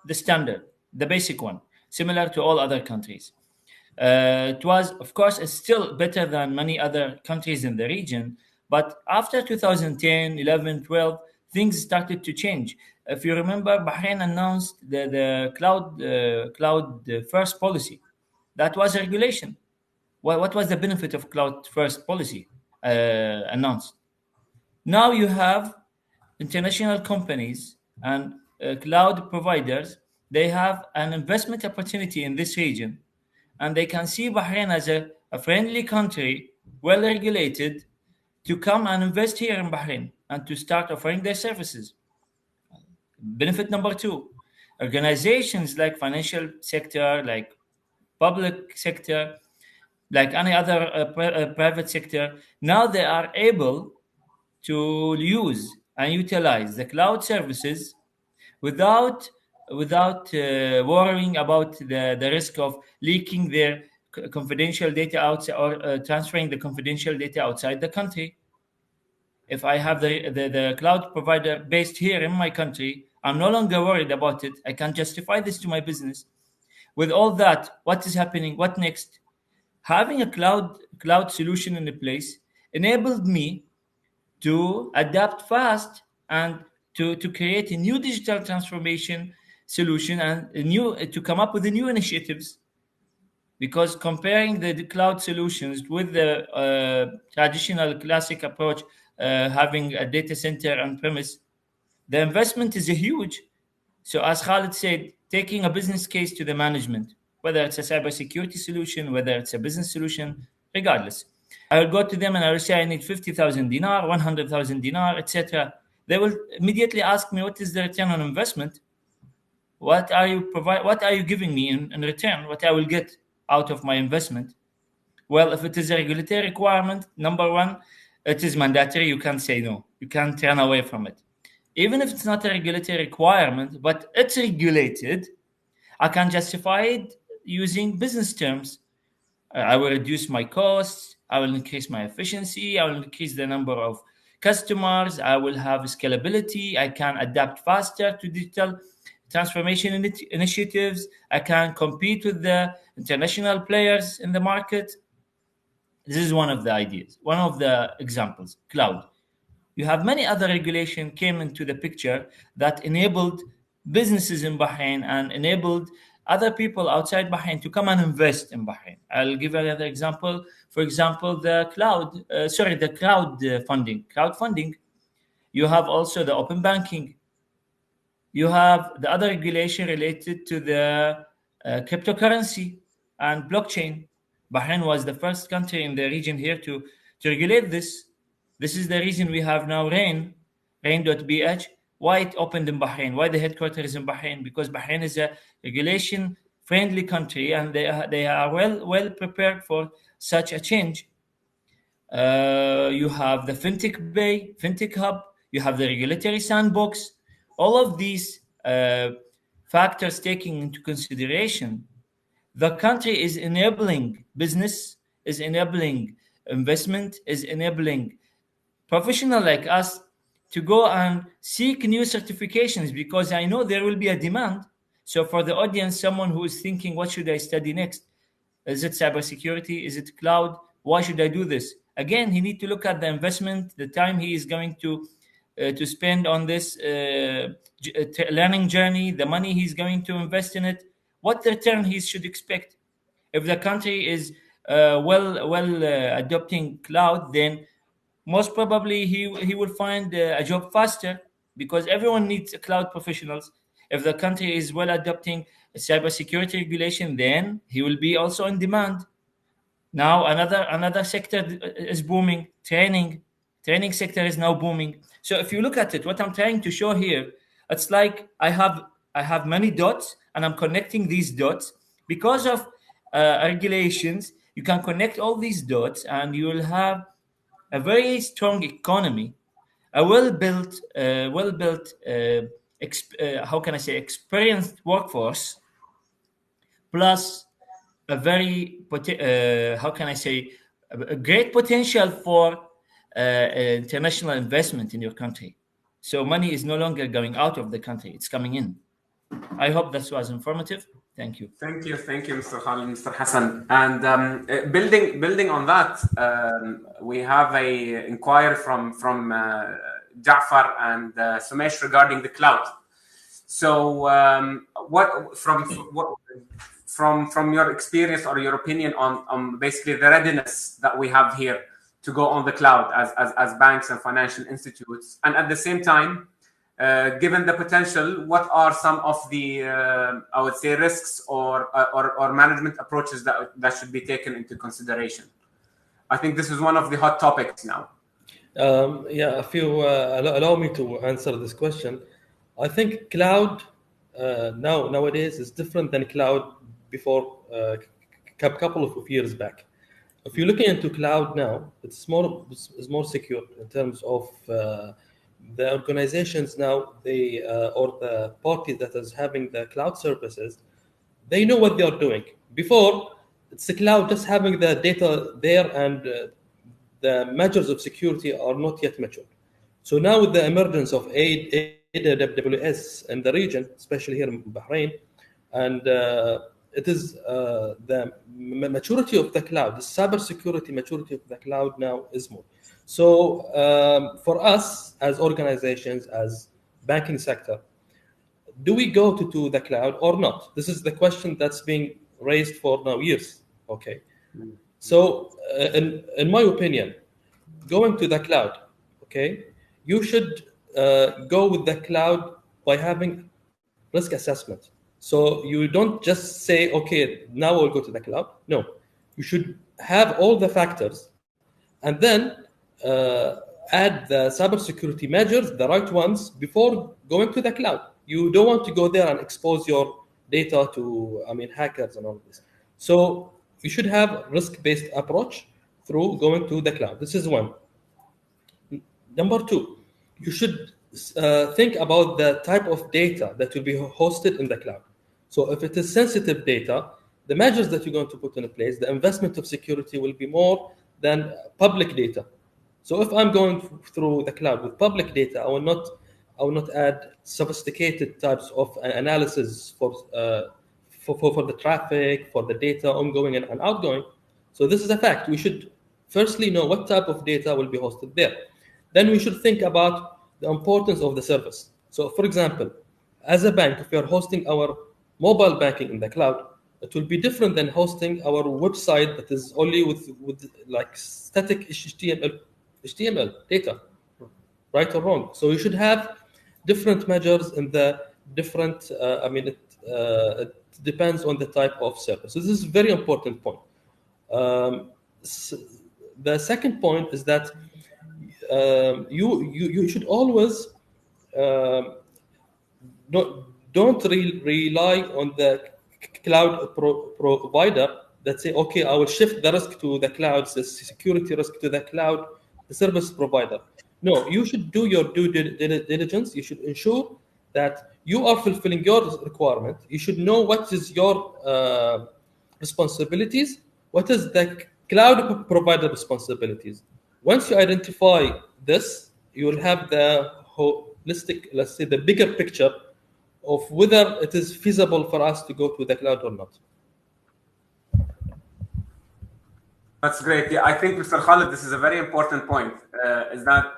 the standard, the basic one, similar to all other countries. It was, of course, it's still better than many other countries in the region. But after 2010, 11, 12, things started to change. If you remember, Bahrain announced the cloud first policy. That was a regulation. What was the benefit of cloud first policy announced? Now you have international companies and cloud providers. They have an investment opportunity in this region, and they can see Bahrain as a friendly country, well regulated, to come and invest here in Bahrain and to start offering their services. Benefit number two, organizations like financial sector, like public sector, like any other private sector, now they are able to use and utilize the cloud services without worrying about the risk of leaking their confidential data outside or transferring the confidential data outside the country. If I have the cloud provider based here in my country, I'm no longer worried about it. I can justify this to my business. With all that, what is happening? What next? Having a cloud solution in place enabled me to adapt fast and to create a new digital transformation solution and to come up with the new initiatives. Because comparing the cloud solutions with the traditional classic approach, having a data center on premise, the investment is huge. So as Khalid said, taking a business case to the management, whether it's a cybersecurity solution, whether it's a business solution, regardless, I will go to them and I will say I need 50,000 dinar, 100,000 dinar, etc. They will immediately ask me, what is the return on investment? What are you giving me in return? What I will get out of my investment? Well, if it is a regulatory requirement, number one, it is mandatory. You can't say no. You can't turn away from it. Even if it's not a regulatory requirement, but it's regulated, I can justify it using business terms. I will reduce my costs. I will increase my efficiency. I will increase the number of customers. I will have scalability. I can adapt faster to digital transformation initiatives. I can compete with the international players in the market. This is one of the ideas, one of the examples, cloud. You have many other regulation came into the picture that enabled businesses in Bahrain and enabled other people outside Bahrain to come and invest in Bahrain. I'll give another example. For example, the crowdfunding. You have also the open banking. You have the other regulation related to the cryptocurrency and blockchain. Bahrain was the first country in the region here to regulate this. This is the reason we have now rain.bh. Why it opened in Bahrain? Why the headquarters is in Bahrain? Because Bahrain is a regulation-friendly country, and they are well prepared for such a change. You have the fintech bay, fintech hub. You have the regulatory sandbox. All of these factors taking into consideration, the country is enabling business, is enabling investment, is enabling professional like us to go and seek new certifications, because I know there will be a demand. So for the audience, someone who is thinking, what should I study next? Is it cybersecurity? Is it cloud? Why should I do this? Again, he needs to look at the investment, the time he is going to spend on this learning journey, the money he's going to invest in it, what return he should expect. If the country is adopting cloud, then most probably he will find a job faster, because everyone needs cloud professionals. If the country is well adopting cybersecurity regulation, then he will be also in demand. Now another sector is booming. Training sector is now booming. So if you look at it, what I'm trying to show here, it's like I have many dots, and I'm connecting these dots because of regulations. You can connect all these dots, and you will have a very strong economy, a well-built, experienced workforce, plus a very, a great potential for international investment in your country. So money is no longer going out of the country, it's coming in. I hope this was informative. Thank you. Thank you, Mr. Khalid, Mr. Hassan. And building on that, we have a inquiry from Ja'far and Sumesh regarding the cloud. So, from your experience or your opinion on basically the readiness that we have here to go on the cloud as banks and financial institutes, and at the same time, given the potential, what are some of the I would say risks or management approaches that should be taken into consideration? I think this is one of the hot topics now. If you allow me to answer this question, I think cloud nowadays is different than cloud before a couple of years back. If you're looking into cloud now, it's more secure in terms of the organizations now. They or the party that is having the cloud services, they know what they are doing. Before, it's the cloud just having the data there, and the measures of security are not yet matured. So now with the emergence of AWS in the region, especially here in Bahrain, and it is the maturity of the cloud, the cybersecurity maturity of the cloud now is more. So for us as organizations, as banking sector, do we go to the cloud or not? This is the question that's being raised for now years. Okay. So in my opinion, going to the cloud, okay, you should go with the cloud by having risk assessment. So you don't just say, okay, now we'll go to the cloud. No, you should have all the factors and then add the cybersecurity measures, the right ones, before going to the cloud. You don't want to go there and expose your data to, hackers and all of this. So you should have risk-based approach through going to the cloud. This is one. Number two, you should think about the type of data that will be hosted in the cloud. So if it is sensitive data, the measures that you're going to put in place, the investment of security will be more than public data. So if I'm going through the cloud with public data, I will not add sophisticated types of analysis for the traffic, for the data ongoing and outgoing. So this is a fact. We should firstly know what type of data will be hosted there. Then we should think about the importance of the service. So for example, as a bank, if we are hosting our mobile banking in the cloud, it will be different than hosting our website that is only with like static HTML data, right or wrong. So you should have different measures in the different, it depends on the type of service. So this is a very important point. The second point is that you should always don't rely on the cloud provider that say, okay, I will shift the risk to the cloud, the security risk to the cloud, the service provider. No, you should do your due diligence. You should ensure that you are fulfilling your requirement. You should know what is your responsibilities, what is the cloud provider responsibilities. Once you identify this, you will have the holistic, let's say the bigger picture of whether it is feasible for us to go to the cloud or not. That's great. Yeah, I think, Mr. Khalid, this is a very important point, is that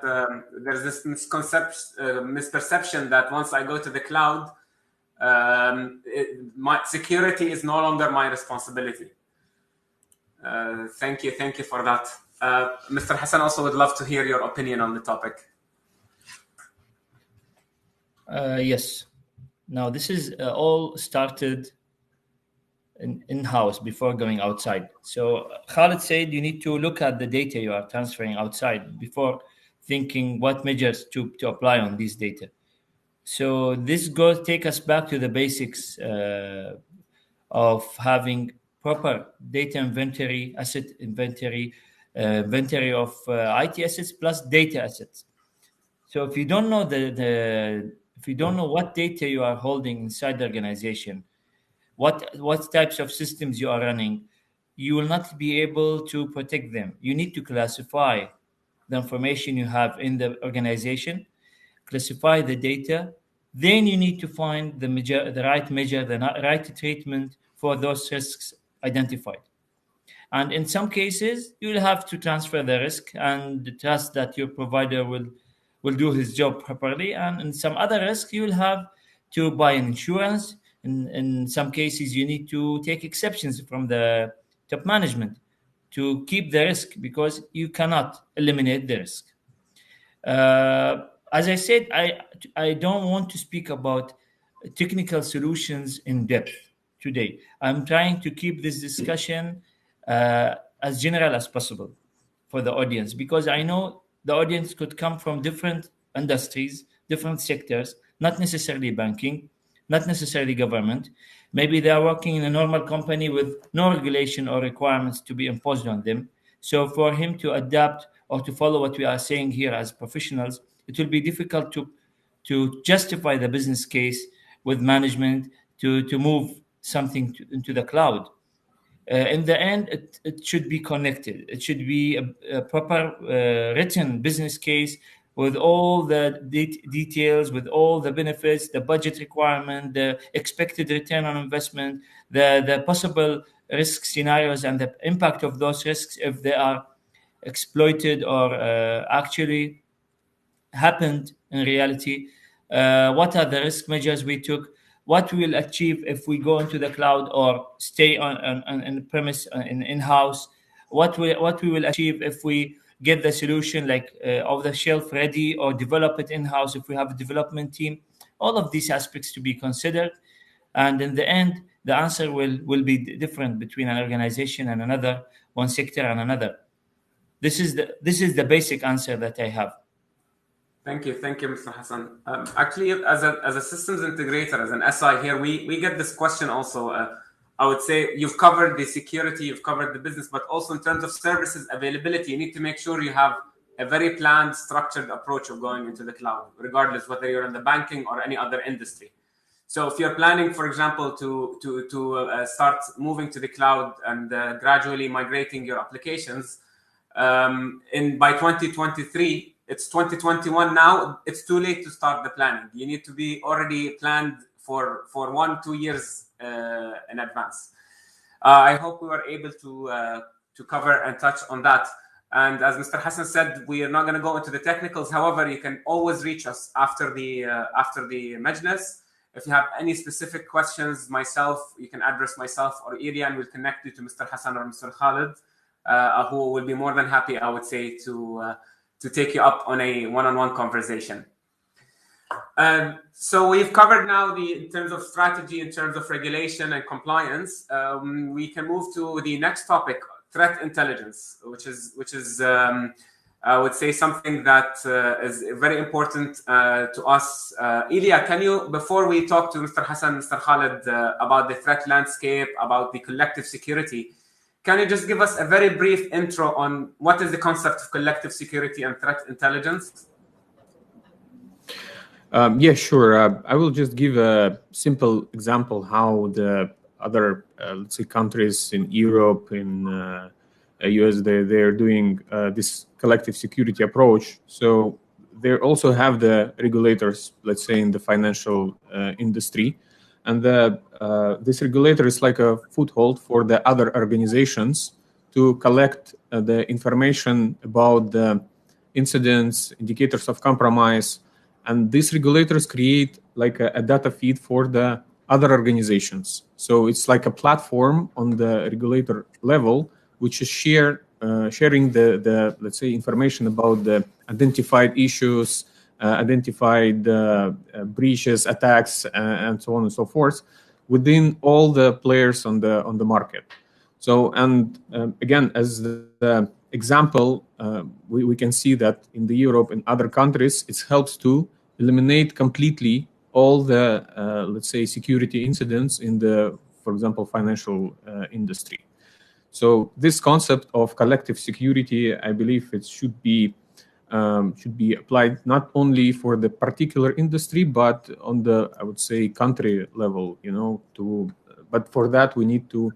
there's this misperception that once I go to the cloud, my security is no longer my responsibility. Thank you for that. Mr. Hassan also would love to hear your opinion on the topic. Yes. Now, this is all started in-house before going outside. So Khalid said you need to look at the data you are transferring outside before thinking what measures to apply on these data. So this take us back to the basics of having proper data inventory, asset inventory, inventory of IT assets plus data assets. So if you don't know if you don't know what data you are holding inside the organization, what types of systems you are running, you will not be able to protect them. You need to classify the information you have in the organization, classify the data, then you need to find the right measure, the right treatment for those risks identified. And in some cases, you will have to transfer the risk and trust that your provider will will do his job properly. And in some other risk, you will have to buy an insurance. In some cases, you need to take exceptions from the top management to keep the risk, because you cannot eliminate the risk. As I said, I don't want to speak about technical solutions in depth today. I'm trying to keep this discussion as general as possible for the audience, because I know the audience could come from different industries, different sectors, not necessarily banking, not necessarily government. Maybe they are working in a normal company with no regulation or requirements to be imposed on them. So for him to adapt or to follow what we are saying here as professionals, it will be difficult to justify the business case with management to move something into the cloud. In the end, it should be connected. It should be a proper written business case with all the details, with all the benefits, the budget requirement, the expected return on investment, the possible risk scenarios, and the impact of those risks if they are exploited or actually happened in reality. What are the risk measures we took? What we will achieve if we go into the cloud or stay on premise in-house? What we will achieve if we get the solution like off the shelf ready, or develop it in-house if we have a development team? All of these aspects to be considered, and in the end, the answer will be different between an organization and another, one sector and another. This is the basic answer that I have. Thank you, Mr. Hassan. Actually, as a systems integrator, as an SI here, we get this question also. I would say you've covered the security, you've covered the business, but also in terms of services availability, you need to make sure you have a very planned, structured approach of going into the cloud, regardless whether you're in the banking or any other industry. So if you're planning, for example, to start moving to the cloud and gradually migrating your applications, by 2023, it's 2021 now, it's too late to start the planning. You need to be already planned for 1-2 years in advance. I hope we were able to cover and touch on that. And as Mr. Hassan said, we are not going to go into the technicals. However, you can always reach us after the Majlis. If you have any specific questions, you can address myself or Irian will connect you to Mr. Hassan or Mr. Khalid, who will be more than happy, I would say, to take you up on a one-on-one conversation. So we've covered now in terms of strategy, in terms of regulation and compliance. We can move to the next topic, threat intelligence, which is I would say something that is very important to us. Ilya, can you, before we talk to Mr. Hassan, Mr. Khalid about the threat landscape, about the collective security, can you just give us a very brief intro on what is the concept of collective security and threat intelligence? Yeah, sure. I will just give a simple example how the other, let's say, countries in Europe, in US, they're doing this collective security approach. So they also have the regulators, let's say, in the financial industry. And this regulator is like a foothold for the other organizations to collect the information about the incidents, indicators of compromise. And these regulators create like a data feed for the other organizations. So it's like a platform on the regulator level, which is sharing the let's say, information about the identified issues, identified breaches, attacks, and so on and so forth, within all the players on the market. So, and again, as the example, we can see that in the Europe and other countries, it helps to eliminate completely all the let's say, security incidents in the, for example, financial industry. So this concept of collective security, I believe it should be applied not only for the particular industry, but on the, I would say, country level, but for that we need to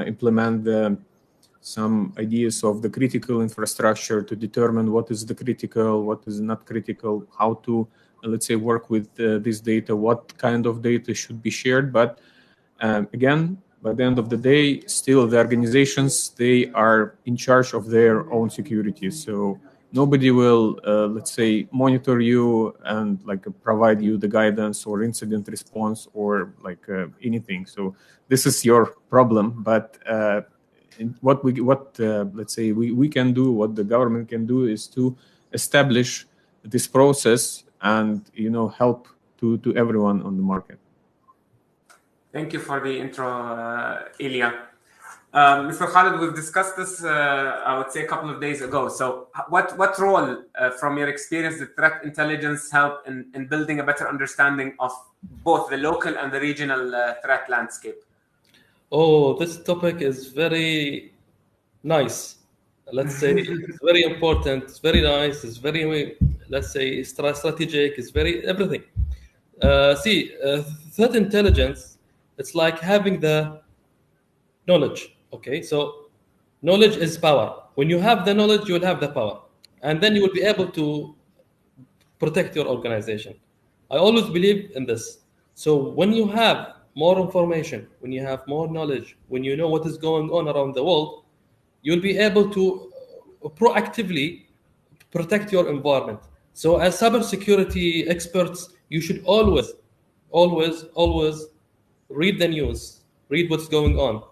implement some ideas of the critical infrastructure to determine what is the critical, what is not critical, how to, let's say, work with this data, what kind of data should be shared. But again, by the end of the day, still the organizations, they are in charge of their own security. So nobody will, let's say, monitor you and like provide you the guidance or incident response or like anything. So this is your problem. But what let's say we can do, what the government can do, is to establish this process and help to everyone on the market. Thank you for the intro, Ilya. Mr. Khaled, we've discussed this, I would say, a couple of days ago. So what role, from your experience, did threat intelligence help in building a better understanding of both the local and the regional threat landscape? Oh, this topic is very nice. Let's say it's very important. It's very nice. It's very, let's say, strategic. It's very everything. Threat intelligence, it's like having the knowledge. Okay, so knowledge is power. When you have the knowledge, you will have the power, and then you will be able to protect your organization. I always believe in this. So when you have more information, when you have more knowledge, when you know what is going on around the world, you'll be able to proactively protect your environment. So as cybersecurity experts, you should always read the news, read what's going on.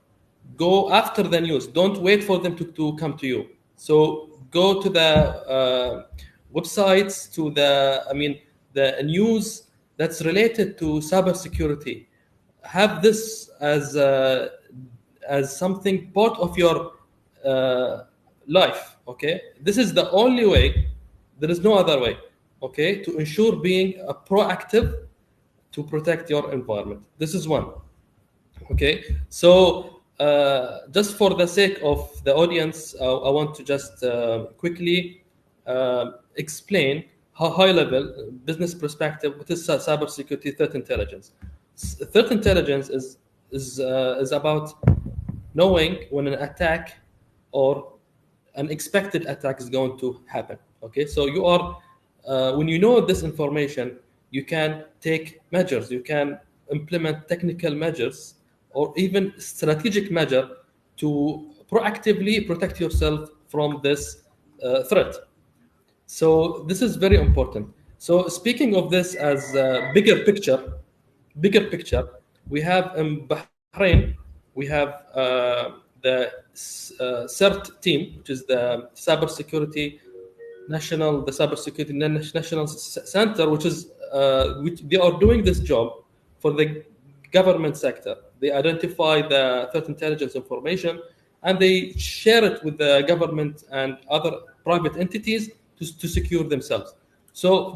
Go after the news. Don't wait for them to come to you. So go to the websites, to the news that's related to cybersecurity. Have this as something part of your life. Okay, this is the only way. There is no other way. Okay, to ensure being proactive to protect your environment. This is one. Okay, so just for the sake of the audience, I want to just quickly explain how high-level business perspective what is cybersecurity threat intelligence. Threat intelligence is about knowing when an attack or an expected attack is going to happen. Okay, so you are when you know this information, you can take measures, you can implement technical measures or even strategic measure to proactively protect yourself from this threat. So this is very important. So speaking of this as a bigger picture, we have in Bahrain, we have the CERT team, which is the cybersecurity national center, which is they are doing this job for the government sector. They identify the threat intelligence information and they share it with the government and other private entities to secure themselves. So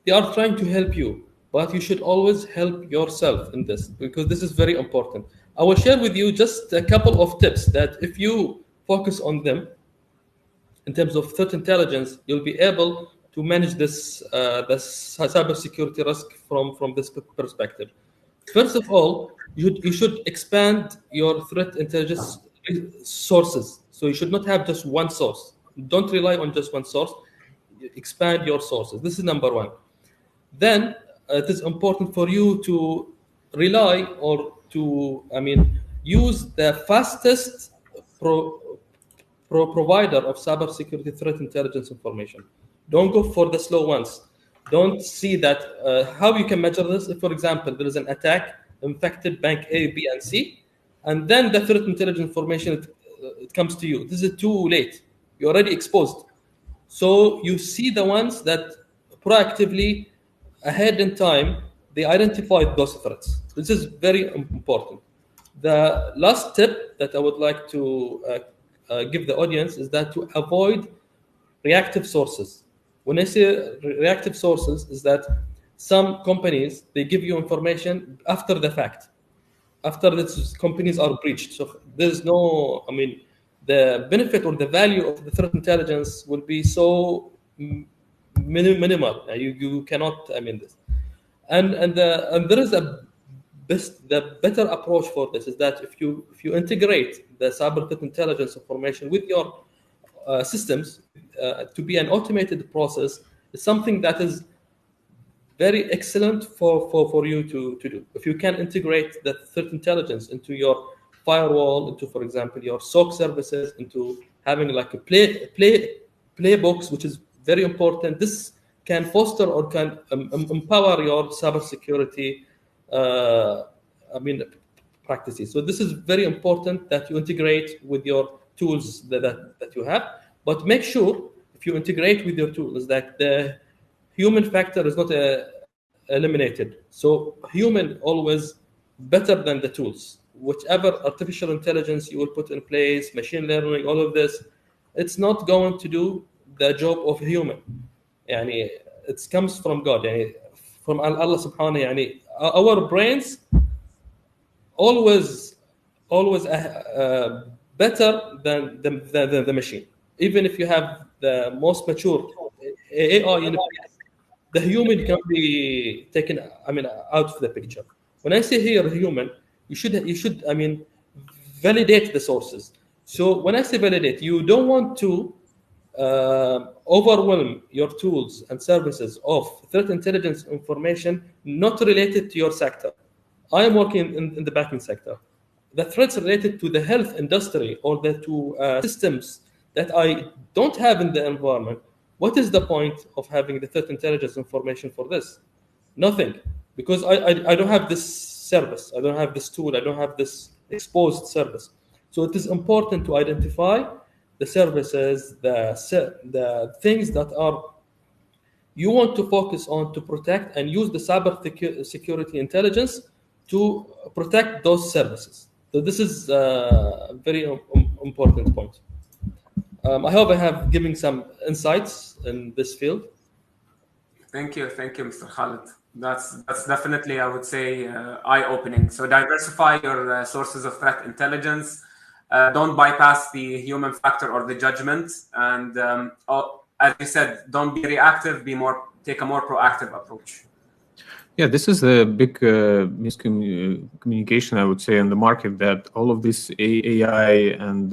they are trying to help you, but you should always help yourself in this because this is very important. I will share with you just a couple of tips that if you focus on them in terms of threat intelligence, you'll be able to manage this cybersecurity risk from this perspective. First of all, you should expand your threat intelligence sources. So you should not have just one source. Don't rely on just one source. Expand your sources. This is number one. Then it is important for you to rely or to, use the fastest provider of cybersecurity threat intelligence information. Don't go for the slow ones. Don't see that how you can measure this. If, for example, there is an attack infected bank A, B, and C, and then the threat intelligence information it comes to you. This is too late. You're already exposed. So you see the ones that proactively, ahead in time, they identified those threats. This is very important. The last tip that I would like to give the audience is that to avoid reactive sources. When I say reactive sources, is that some companies, they give you information after the fact, after these companies are breached. So there's no, the benefit or the value of the threat intelligence will be so minimal. You cannot, this. And there is the better approach for this is that if you integrate the cyber threat intelligence information with your systems to be an automated process, is something that is very excellent for you to do. If you can integrate the threat intelligence into your firewall, into, for example, your SOC services, into having like a playbooks, which is very important. This can foster or can empower your cybersecurity practices. So this is very important that you integrate with your tools that you have, but make sure if you integrate with your tools that the human factor is not eliminated. So human always better than the tools. Whichever artificial intelligence you will put in place, machine learning, all of this, it's not going to do the job of a human. يعني it comes from God, يعني from Allah subhanahu. يعني our brains always better than the machine. Even if you have the most mature AI in the human can be taken out of the picture. When I say here human, you should validate the sources. So when I say validate, you don't want to overwhelm your tools and services of threat intelligence information not related to your sector. I am working in the banking sector. The threats related to the health industry or to systems that I don't have in the environment, what is the point of having the threat intelligence information for this? Nothing, because I don't have this service, I don't have this tool, I don't have this exposed service. So it is important to identify the services, the things that are you want to focus on to protect and use the cyber security intelligence to protect those services. So this is a very important point. I hope I have given some insights in this field. Thank you, Mr. Khalid. That's definitely, I would say, eye-opening. So diversify your sources of threat intelligence. Don't bypass the human factor or the judgment, and as you said, don't be reactive. Take a more proactive approach. Yeah, this is a big miscommunication, I would say, in the market, that all of this AI and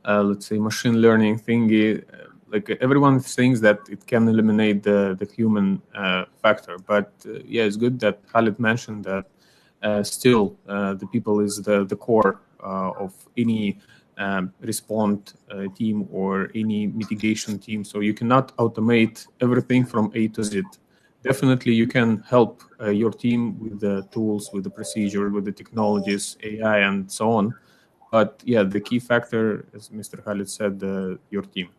let's say machine learning thingy, like everyone thinks that it can eliminate the human factor. But yeah, it's good that Khalid mentioned that still the people is the core of any response team or any mitigation team. So you cannot automate everything from A to Z. Definitely, you can help your team with the tools, with the procedure, with the technologies, AI, and so on. But yeah, the key factor, as Mr. Khalid said, your team.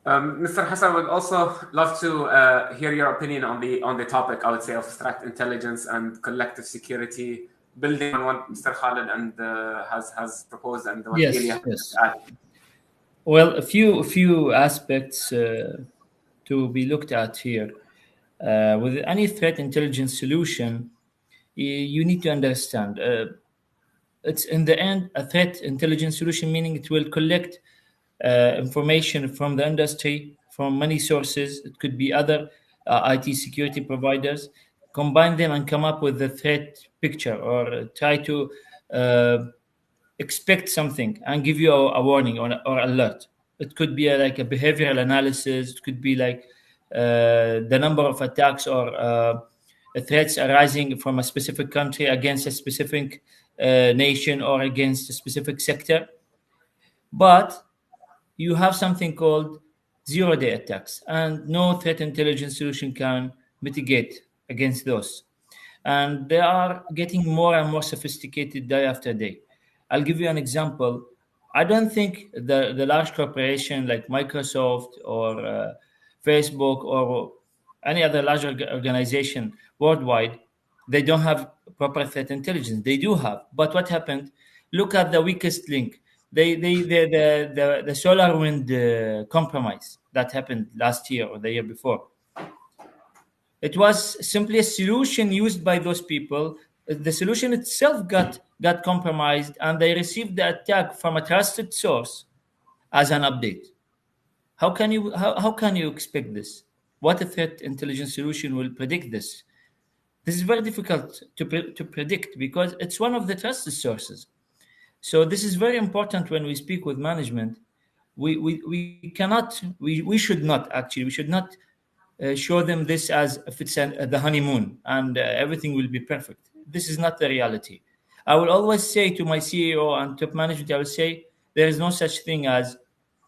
Mr. Hassan, would also love to hear your opinion on the topic, I would say, of threat intelligence and collective security, building on what Mr. Khalid and has proposed and what Ilya has added. Well, a few aspects to be looked at here. With any threat intelligence solution, you need to understand it's in the end a threat intelligence solution, meaning it will collect information from the industry, from many sources. It could be other IT security providers, combine them and come up with the threat picture, or try to expect something and give you a warning or alert. It could be like a behavioral analysis. It could be like the number of attacks or threats arising from a specific country against a specific nation or against a specific sector. But you have something called zero-day attacks, and no threat intelligence solution can mitigate against those. And they are getting more and more sophisticated day after day. I'll give you an example. I don't think the large corporation like Microsoft or Facebook or any other large organization worldwide, they don't have proper threat intelligence. They do have. But what happened? Look at the weakest link. The SolarWind compromise that happened last year or the year before. It was simply a solution used by those people. The solution itself got compromised, and they received the attack from a trusted source as an update. How can you expect this? What a threat intelligence solution will predict this? This is very difficult to predict because it's one of the trusted sources. So this is very important when we speak with management. We should not show them this as if it's the honeymoon and everything will be perfect. This is not the reality. I will always say to my CEO and top management, I will say there is no such thing as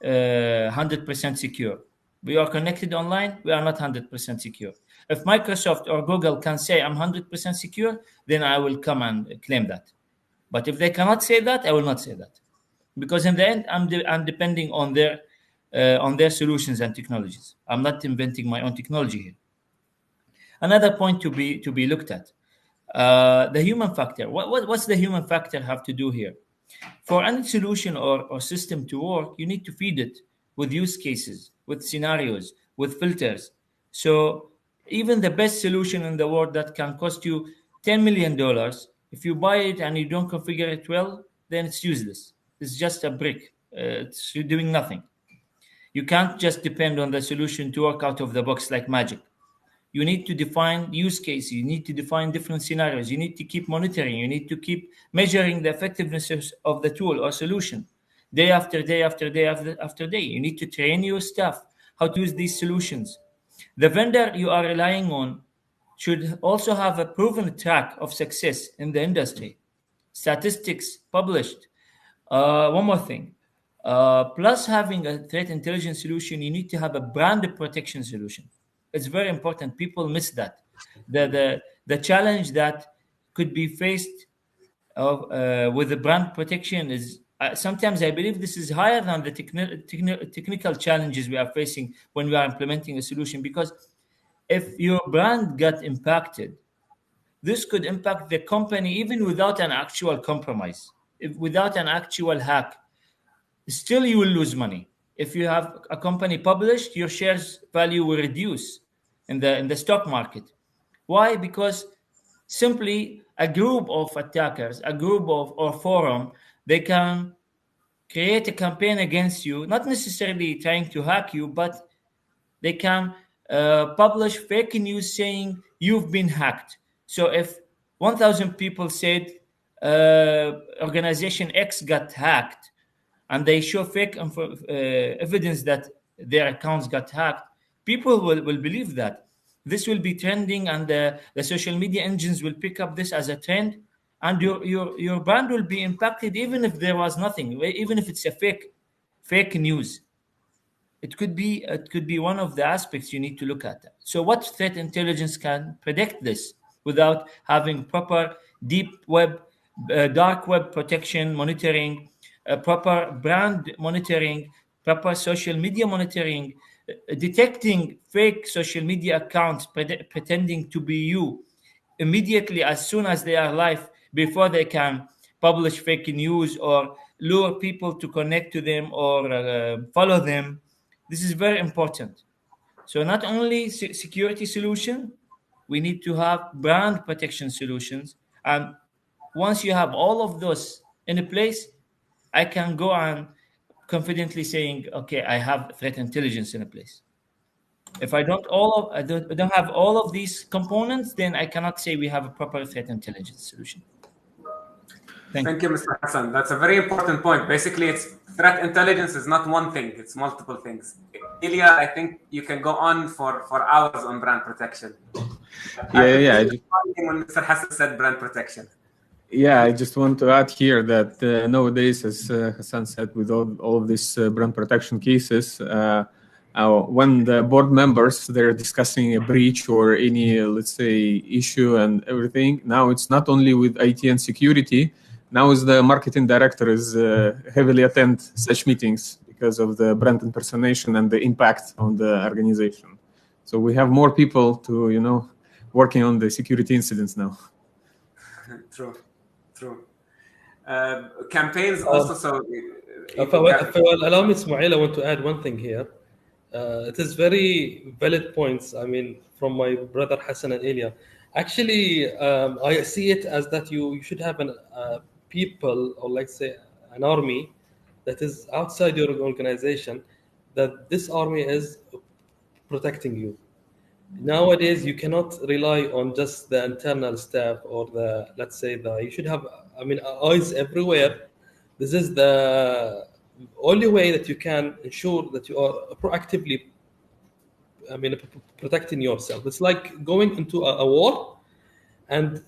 100% secure. We are connected online, we are not 100% secure. If Microsoft or Google can say I'm 100% secure, then I will come and claim that. But if they cannot say that, I will not say that. Because in the end, I'm depending on their solutions and technologies. I'm not inventing my own technology here. Another point to be looked at, the human factor. What's the human factor have to do here? For any solution or system to work, you need to feed it with use cases, with scenarios, with filters. So even the best solution in the world that can cost you $10 million, if you buy it and you don't configure it well, then it's useless. It's just a brick. You're doing nothing. You can't just depend on the solution to work out of the box like magic. You need to define use cases. You need to define different scenarios. You need to keep monitoring. You need to keep measuring the effectiveness of the tool or solution day after day after day after day. You need to train your staff how to use these solutions. The vendor you are relying on should also have a proven track of success in the industry. Statistics published. One more thing. Plus having a threat intelligence solution, you need to have a brand protection solution. It's very important. People miss that. The challenge that could be faced with the brand protection is sometimes I believe this is higher than the technical challenges we are facing when we are implementing a solution. Because if your brand got impacted, this could impact the company even without an actual compromise, without an actual hack. Still, you will lose money. If you have a company published, your shares value will reduce in the stock market. Why? Because simply a group of attackers, a group of or forum, they can create a campaign against you, not necessarily trying to hack you, but they can publish fake news saying you've been hacked. So if 1,000 people said organization X got hacked, and they show fake evidence that their accounts got hacked, people will believe that. This will be trending, and the social media engines will pick up this as a trend, and your brand will be impacted even if there was nothing, even if it's a fake news. It could be one of the aspects you need to look at. So what threat intelligence can predict this without having proper deep web, dark web protection monitoring, proper brand monitoring, proper social media monitoring, detecting fake social media accounts pretending to be you immediately as soon as they are live, before they can publish fake news or lure people to connect to them or follow them. This is very important. So not only security solution, we need to have brand protection solutions. And once you have all of those in place, I can go on confidently saying, okay, I have threat intelligence in place. If I don't have all of these components, then I cannot say we have a proper threat intelligence solution. Thank you, Mr. Hassan. That's a very important point. Basically, it's threat intelligence is not one thing; it's multiple things. Ilya, I think you can go on for hours on brand protection. Yeah. When Mr. Hassan said brand protection. Yeah, I just want to add here that nowadays, as Hassan said, with all of these brand protection cases, when the board members, they're discussing a breach or any, let's say, issue and everything, now it's not only with IT and security. Now is the marketing director is heavily attend such meetings because of the brand impersonation and the impact on the organization. So we have more people to, working on the security incidents now. True. Campaigns also. So, if allow me, Ismail, I want to add one thing here. It is very valid points. I mean, from my brother Hassan and Ilya. Actually, I see it as that you should have people, or let's say an army that is outside your organization, that this army is protecting you. Nowadays, you cannot rely on just the internal staff or you should have, eyes everywhere. This is the only way that you can ensure that you are proactively, protecting yourself. It's like going into a war, and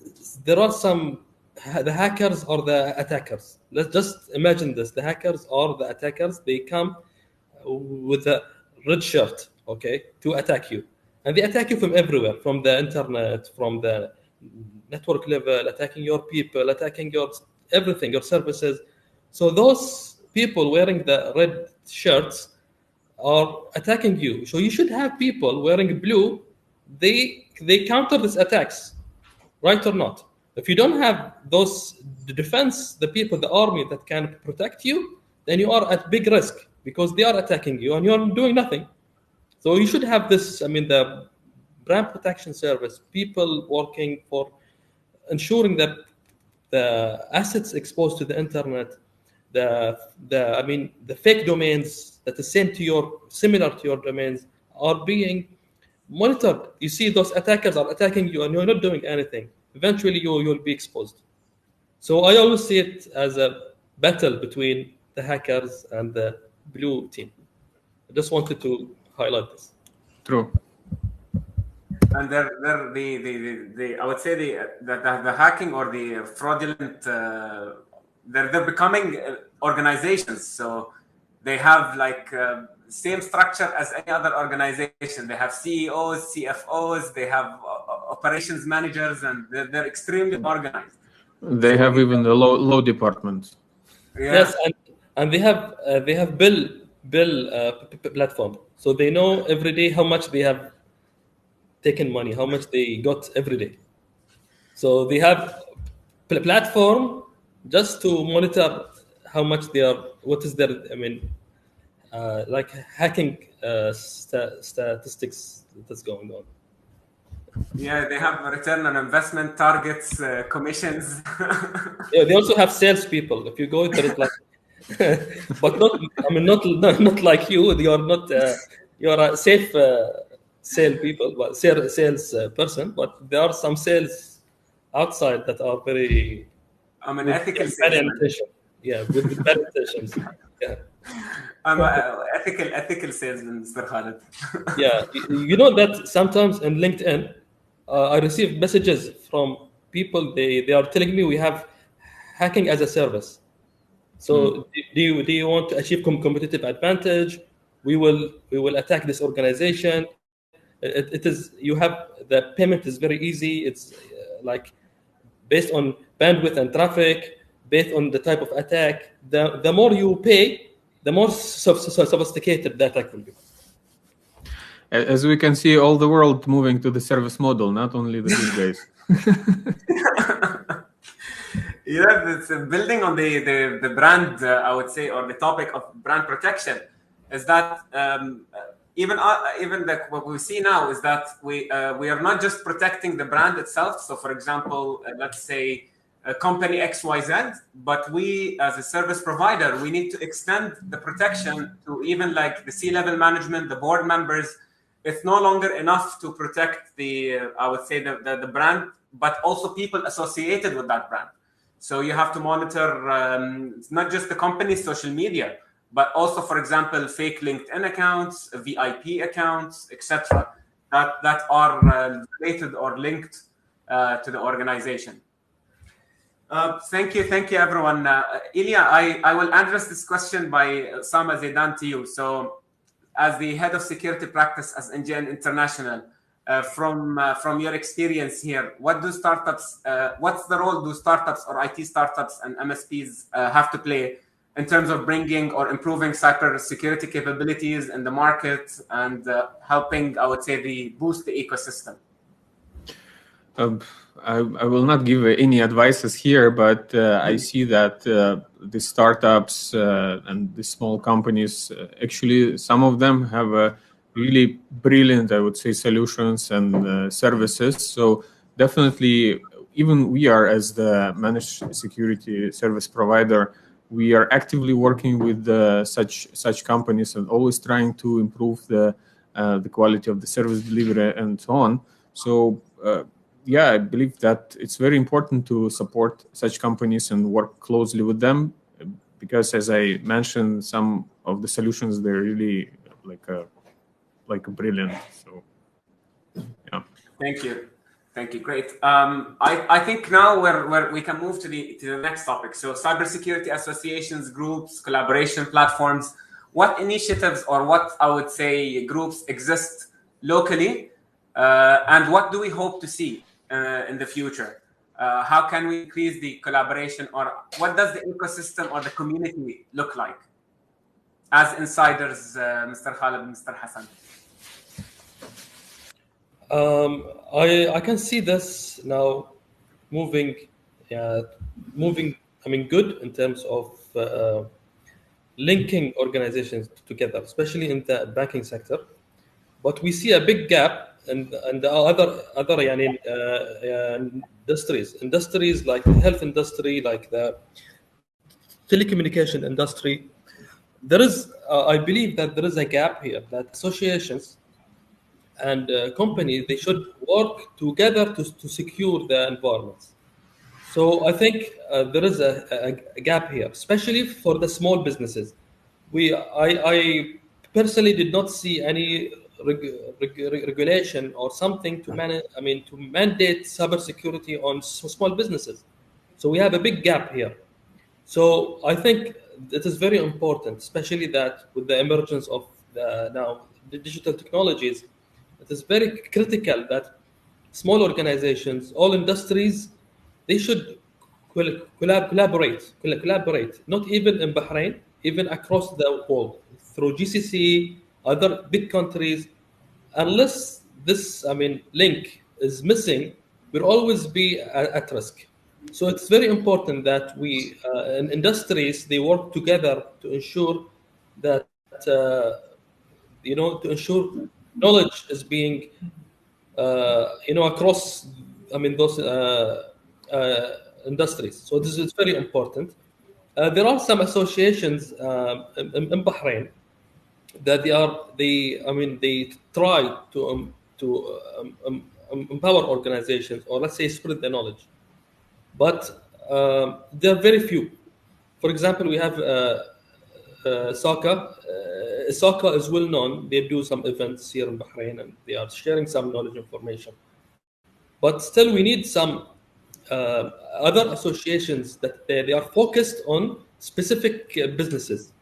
there are some the hackers or the attackers. Let's just imagine this: the hackers or the attackers, they come with a red shirt, okay, to attack you, and they attack you from everywhere, from the internet, from the network level, attacking your people, attacking your everything, your services. So those people wearing the red shirts are attacking you. So you should have people wearing blue. They counter these attacks, right or not? If you don't have the defense, the people, the army that can protect you, then you are at big risk because they are attacking you and you're doing nothing. So you should have this. I mean, the brand protection service, people working for ensuring that the assets exposed to the internet, the fake domains that is sent to your similar to your domains are being monitored. You see, those attackers are attacking you, and you're not doing anything. Eventually, you'll be exposed. So I always see it as a battle between the hackers and the blue team. I just wanted to highlight this. True. And the I would say the hacking or the fraudulent they're becoming organizations. So they have like same structure as any other organization. They have CEOs, CFOs, they have operations managers, and they're extremely organized. They have even the law department. Yeah. Yes, and they have bill platform, so they know every day how much they have taken money, how much they got every day. So they have platform just to monitor how much they are. What is their? I mean, like hacking statistics that's going on. Yeah, they have return on investment targets, commissions. Yeah, they also have salespeople. If you go there, it's like, but not. I mean, not like you. You are not. You are a safe sale people, but sales person. But there are some sales outside that are very. I'm an ethical bad salesman. intention. Yeah, with bad intentions. Yeah. I'm an ethical salesman, Mr. Khalid. Yeah, you know that sometimes in LinkedIn, I receive messages from people. They are telling me we have hacking as a service. So do you want to achieve competitive advantage? We will attack this organization. It is, you have, the payment is very easy. It's like based on bandwidth and traffic, based on the type of attack. The more you pay, the more sophisticated the attack will be. As we can see, all the world moving to the service model, not only the big guys. Yeah, it's building on the brand, I would say, or the topic of brand protection, is that even what we see now is that we are not just protecting the brand itself. So, for example, let's say company XYZ, but we as a service provider, we need to extend the protection to even like the C-level management, the board members. It's no longer enough to protect I would say the brand, but also people associated with that brand. So you have to monitor not just the company's social media, but also, for example, fake LinkedIn accounts, VIP accounts, etc., that are related or linked to the organization. Thank you, everyone. Ilya, I will address this question by Sama Zaidan to you. So, as the head of security practice at NGN International, from your experience here, what's the role do startups or IT startups and MSPs have to play in terms of bringing or improving cyber security capabilities in the market and helping, I would say, boost the ecosystem? I will not give any advices here, but I see that the startups and the small companies, actually, some of them have really brilliant, I would say, solutions and services. So definitely, even we are, as the managed security service provider, we are actively working with such companies and always trying to improve the quality of the service delivery and so on. So yeah, I believe that it's very important to support such companies and work closely with them, because, as I mentioned, some of the solutions, they're really like brilliant. So yeah. Thank you. Thank you. Great. I think now we can move to the next topic. So cybersecurity associations, groups, collaboration platforms. What initiatives or what I would say groups exist locally, and what do we hope to see in the future? How can we increase the collaboration, or what does the ecosystem or the community look like? As insiders, Mr. Khalid, Mr. Hassan. I can see this now moving. I mean, good in terms of linking organizations together, especially in the banking sector. But we see a big gap in the other industries like the health industry, like the telecommunication industry. There is, I believe that there is a gap here, that associations and companies, they should work together to secure the environments. So I think there is a gap here, especially for the small businesses. I personally did not see any regulation or something to mandate cybersecurity on small businesses. So we have a big gap here. So I think it is very important, especially that with the emergence of the digital technologies, it is very critical that small organizations, all industries, they should collaborate, not even in Bahrain, even across the world, through GCC, other big countries. Unless this, link is missing, we'll always be at risk. So it's very important that we, in industries, they work together to ensure that, to ensure knowledge is being, across, those industries. So this is very important. There are some associations in Bahrain that they try to empower organizations, or let's say spread the knowledge, but there are very few. For example, we have SACA. SACA is well known. They do some events here in Bahrain, and they are sharing some knowledge information. But still, we need some other associations that they are focused on specific businesses.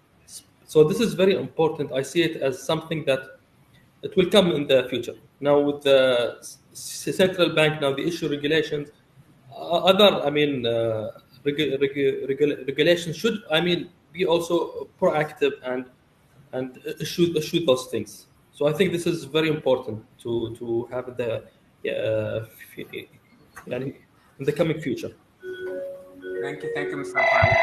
So this is very important. I see it as something that it will come in the future. Now with the central bank, now the issue regulations, other regulations should be also proactive and issue those things. So I think this is very important to have the in the coming future. Thank you, Mr. Khalid.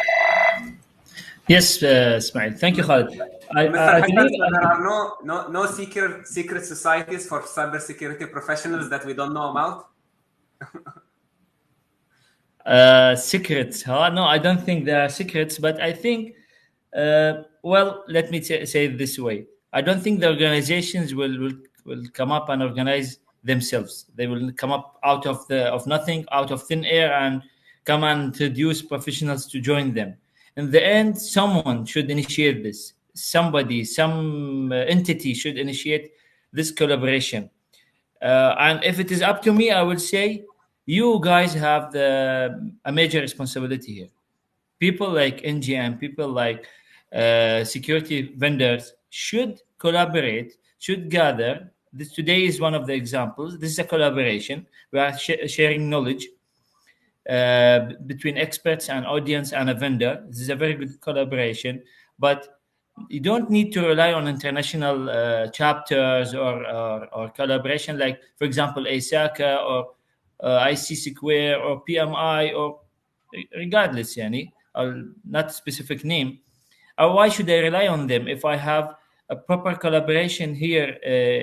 Yes, Ismail. Thank you, Khalid. Mr. Hassan, there are no secret societies for cybersecurity professionals that we don't know about? Secrets, huh? No, I don't think there are secrets, but I think, well, let me say it this way. I don't think the organizations will come up and organize themselves. They will come up out of nothing, out of thin air, and come and introduce professionals to join them. In the end, someone should initiate this. Somebody, some entity should initiate this collaboration. And if it is up to me, I will say you guys have a major responsibility here. People like NGN, people like security vendors should collaborate, should gather. This today is one of the examples. This is a collaboration. We are sharing knowledge between experts and audience and a vendor. This is a very good collaboration, but you don't need to rely on international chapters or collaboration, like, for example, ASACA or IC Square or PMI, or regardless, or not specific name. Or why should I rely on them if I have a proper collaboration here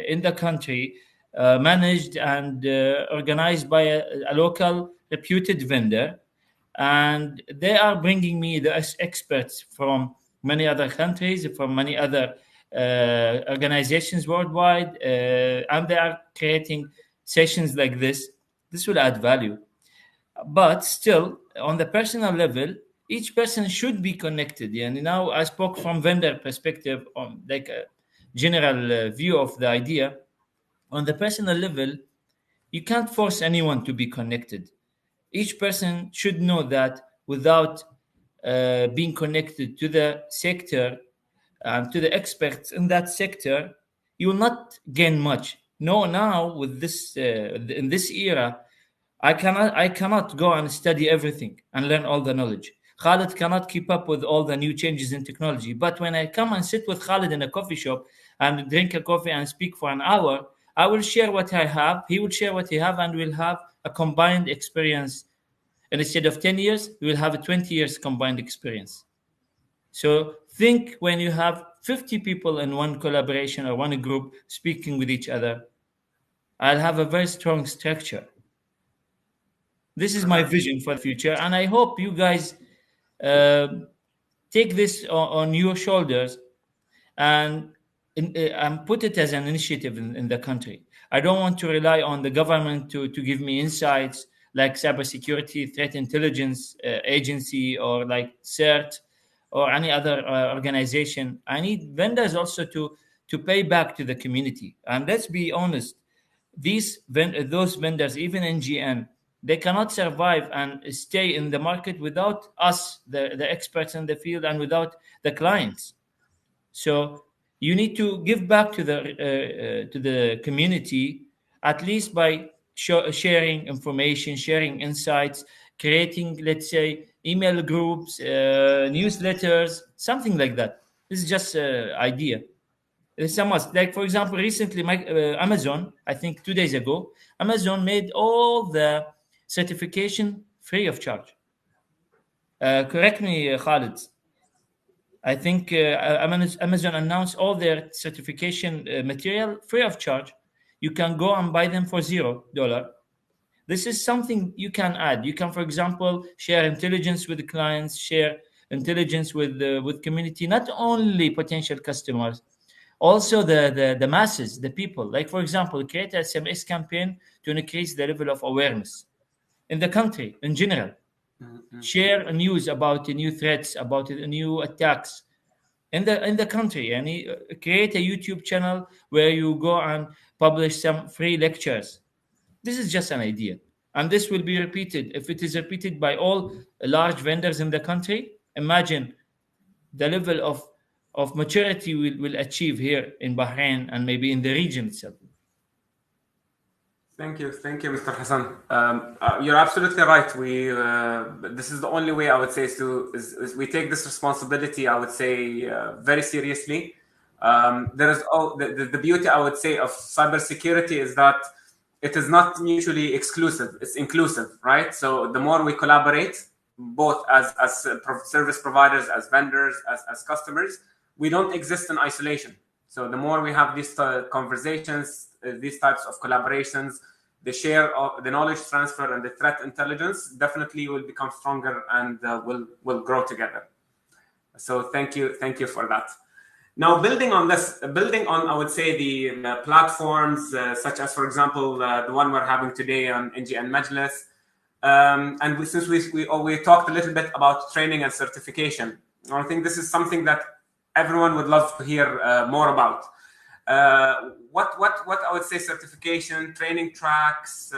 in the country, managed and organized by a local reputed vendor, and they are bringing me the experts from many other countries, from many other organizations worldwide, and they are creating sessions like this. This will add value. But still, on the personal level, each person should be connected. And now I spoke from vendor perspective, on like a general view of the idea. On the personal level, you can't force anyone to be connected. Each person should know that without being connected to the sector and to the experts in that sector, you will not gain much. No, now with this in this era, I cannot go and study everything and learn all the knowledge. Khalid cannot keep up with all the new changes in technology. But when I come and sit with Khalid in a coffee shop and drink a coffee and speak for an hour, I will share what I have, he will share what he have, and we'll have a combined experience. And instead of 10 years, we will have a 20 years combined experience. So think when you have 50 people in one collaboration or one group speaking with each other, I'll have a very strong structure. This is my vision for the future, and I hope you guys take this on your shoulders and put it as an initiative in the country. I don't want to rely on the government to give me insights like cybersecurity, threat intelligence agency, or like CERT or any other organization. I need vendors also to pay back to the community. And let's be honest, those vendors, even NGN, they cannot survive and stay in the market without us, the experts in the field, and without the clients. So you need to give back to the community, at least by sharing information, sharing insights, creating, let's say, email groups, newsletters, something like that. This is just an idea. It's a must. Like, for example, recently, Amazon, I think 2 days ago, Amazon made all the certification free of charge. Correct me, Khalid. I think Amazon announced all their certification material free of charge. You can go and buy them for $0. This is something you can add. You can, for example, share intelligence with the clients, share intelligence with community, not only potential customers, also the masses, the people. Like, for example, create a SMS campaign to increase the level of awareness in the country in general. Share news about the new threats, about the new attacks in the country, and create a YouTube channel where you go and publish some free lectures. This is just an idea, and this will be repeated. If it is repeated by all large vendors in the country, imagine the level of maturity we'll achieve here in Bahrain and maybe in the region itself. Thank you, Mr. Hassan. You're absolutely right. This is the only way I would say is we take this responsibility, I would say, very seriously. There is the beauty, I would say, of cybersecurity is that it is not mutually exclusive; it's inclusive, right? So the more we collaborate, both as service providers, as vendors, as customers, we don't exist in isolation. So the more we have these conversations, these types of collaborations, the share of the knowledge transfer and the threat intelligence definitely will become stronger and will grow together. So thank you for that. Now, building on, I would say, the platforms such as, for example, the one we're having today on NGN Majlis, and since we talked a little bit about training and certification, I think this is something that everyone would love to hear more about. What I would say certification, training tracks,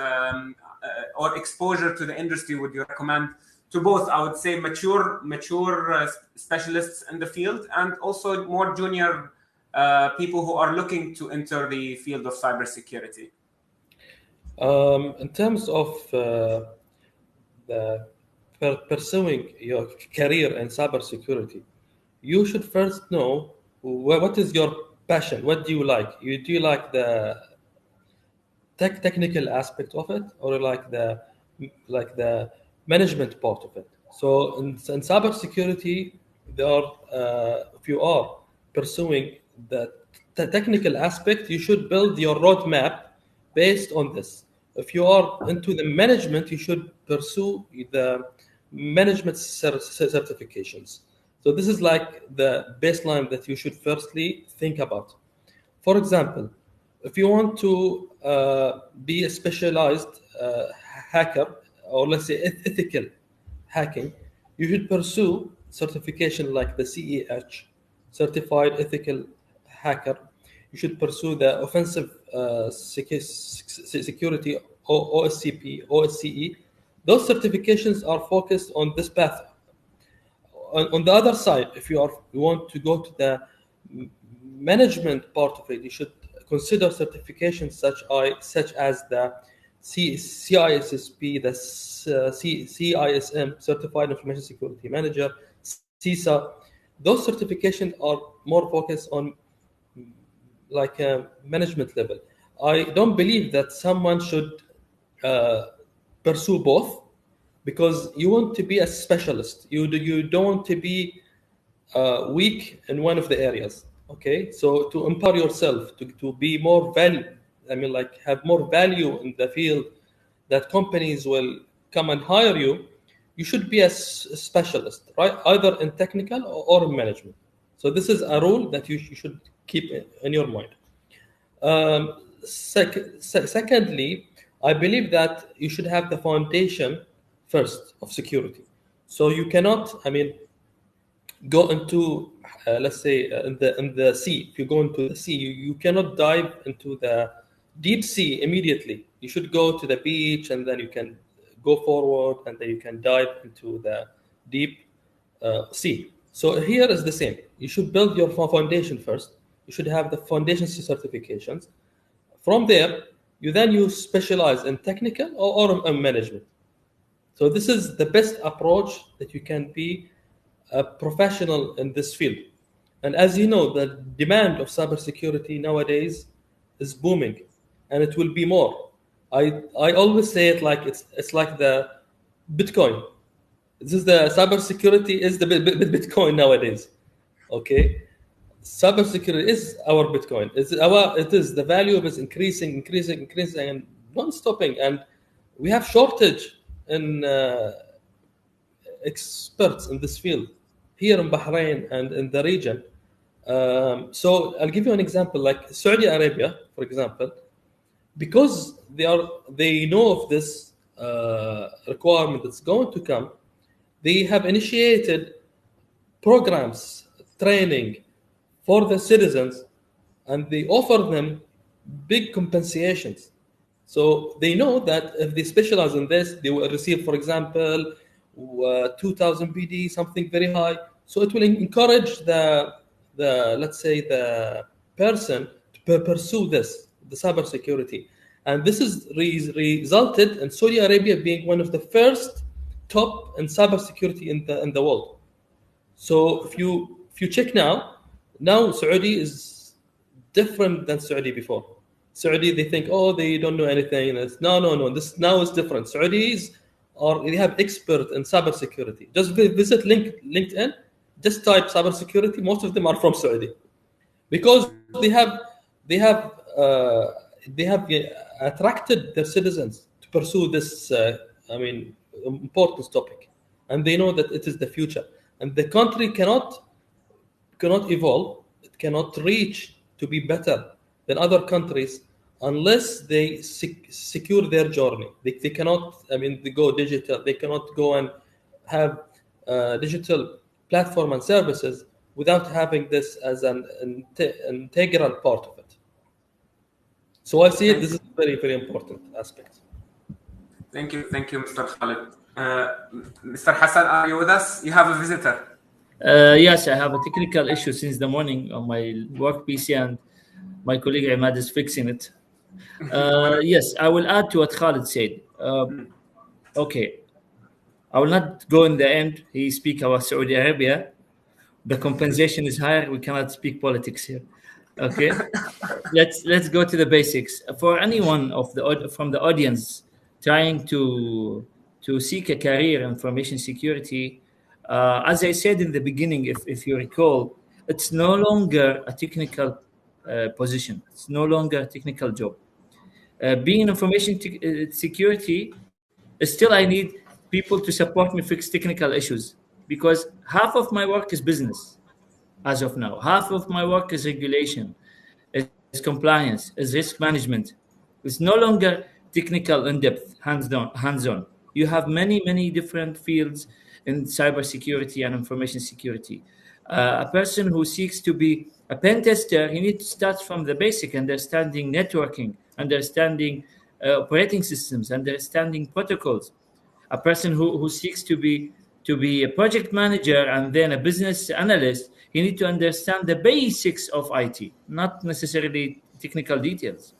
or exposure to the industry would you recommend to both, I would say, mature specialists in the field and also more junior people who are looking to enter the field of cybersecurity? In terms of pursuing your career in cybersecurity, you should first know what is your passion. What do you like? Do you like the technical aspect of it, or like the management part of it? So in cybersecurity, if you are pursuing the technical aspect, you should build your roadmap based on this. If you are into the management, you should pursue the management certifications. So this is like the baseline that you should firstly think about. For example, if you want to be a specialized hacker, or let's say ethical hacking, you should pursue certification like the CEH, Certified Ethical Hacker. You should pursue the offensive security OSCP, OSCE. Those certifications are focused on this path. On the other side, if you want to go to the management part of it, you should consider certifications such as the CISSP, the CISM, Certified Information Security Manager, CISO. Those certifications are more focused on like a management level. I don't believe that someone should pursue both, because you want to be a specialist. You don't want to be weak in one of the areas. Okay, so to empower yourself to be more value, like have more value in the field that companies will come and hire you, you should be a specialist, right? Either in technical or in management. So this is a rule that you should keep in your mind. Secondly, I believe that you should have the foundation first of security. So you cannot, go into, let's say, in the sea. If you go into the sea, you cannot dive into the deep sea immediately. You should go to the beach, and then you can go forward, and then you can dive into the deep sea. So here is the same. You should build your foundation first. You should have the foundation certifications. From there, you specialize in technical or in management. So this is the best approach that you can be a professional in this field. And as you know, the demand of cybersecurity nowadays is booming, and it will be more. I always say it like it's like the Bitcoin. This is the cybersecurity is the Bitcoin nowadays. Okay, cybersecurity is our Bitcoin. It is the value of it is increasing, and non-stopping. And we have shortage in experts in this field here in Bahrain and in the region. So I'll give you an example, like Saudi Arabia, for example, because they know of this requirement that's going to come. They have initiated programs, training for the citizens, and they offer them big compensations. So they know that if they specialize in this, they will receive, for example, 2,000 BD, something very high. So it will encourage the let's say the person to pursue the cybersecurity. And this is resulted in Saudi Arabia being one of the first top in cybersecurity in the world. So if you check now Saudi is different than Saudi before. Saudi, they think, they don't know anything. No. This now is different. Saudis they have experts in cybersecurity. Just visit LinkedIn. Just type cybersecurity. Most of them are from Saudi, because they have attracted their citizens to pursue this. Important topic, and they know that it is the future. And the country cannot evolve. It cannot reach to be better than other countries unless they secure their journey. They cannot, they go digital. They cannot go and have digital platform and services without having this as an integral part of it. So I see this is a very, very important aspect. Thank you, Mr. Khalid. Mr. Hassan, are you with us? You have a visitor. Yes, I have a technical issue since the morning on my work PC, and my colleague Imad is fixing it. Yes, I will add to what Khalid said. Okay, I will not go in the end. He speak about Saudi Arabia. The compensation is higher. We cannot speak politics here. Okay, let's go to the basics. For anyone from the audience trying to seek a career in information security, as I said in the beginning, if you recall, it's no longer a technical position. It's no longer a technical job. Being in information security, still I need people to support me fix technical issues, because half of my work is business as of now. Half of my work is regulation, is compliance, is risk management. It's no longer technical, in-depth, hands-on. You have many different fields in cybersecurity and information security. A person who seeks to be a pen tester, he needs to start from the basic, understanding networking, understanding operating systems, understanding protocols. A person who seeks to be a project manager and then a business analyst, he need to understand the basics of IT, not necessarily technical details.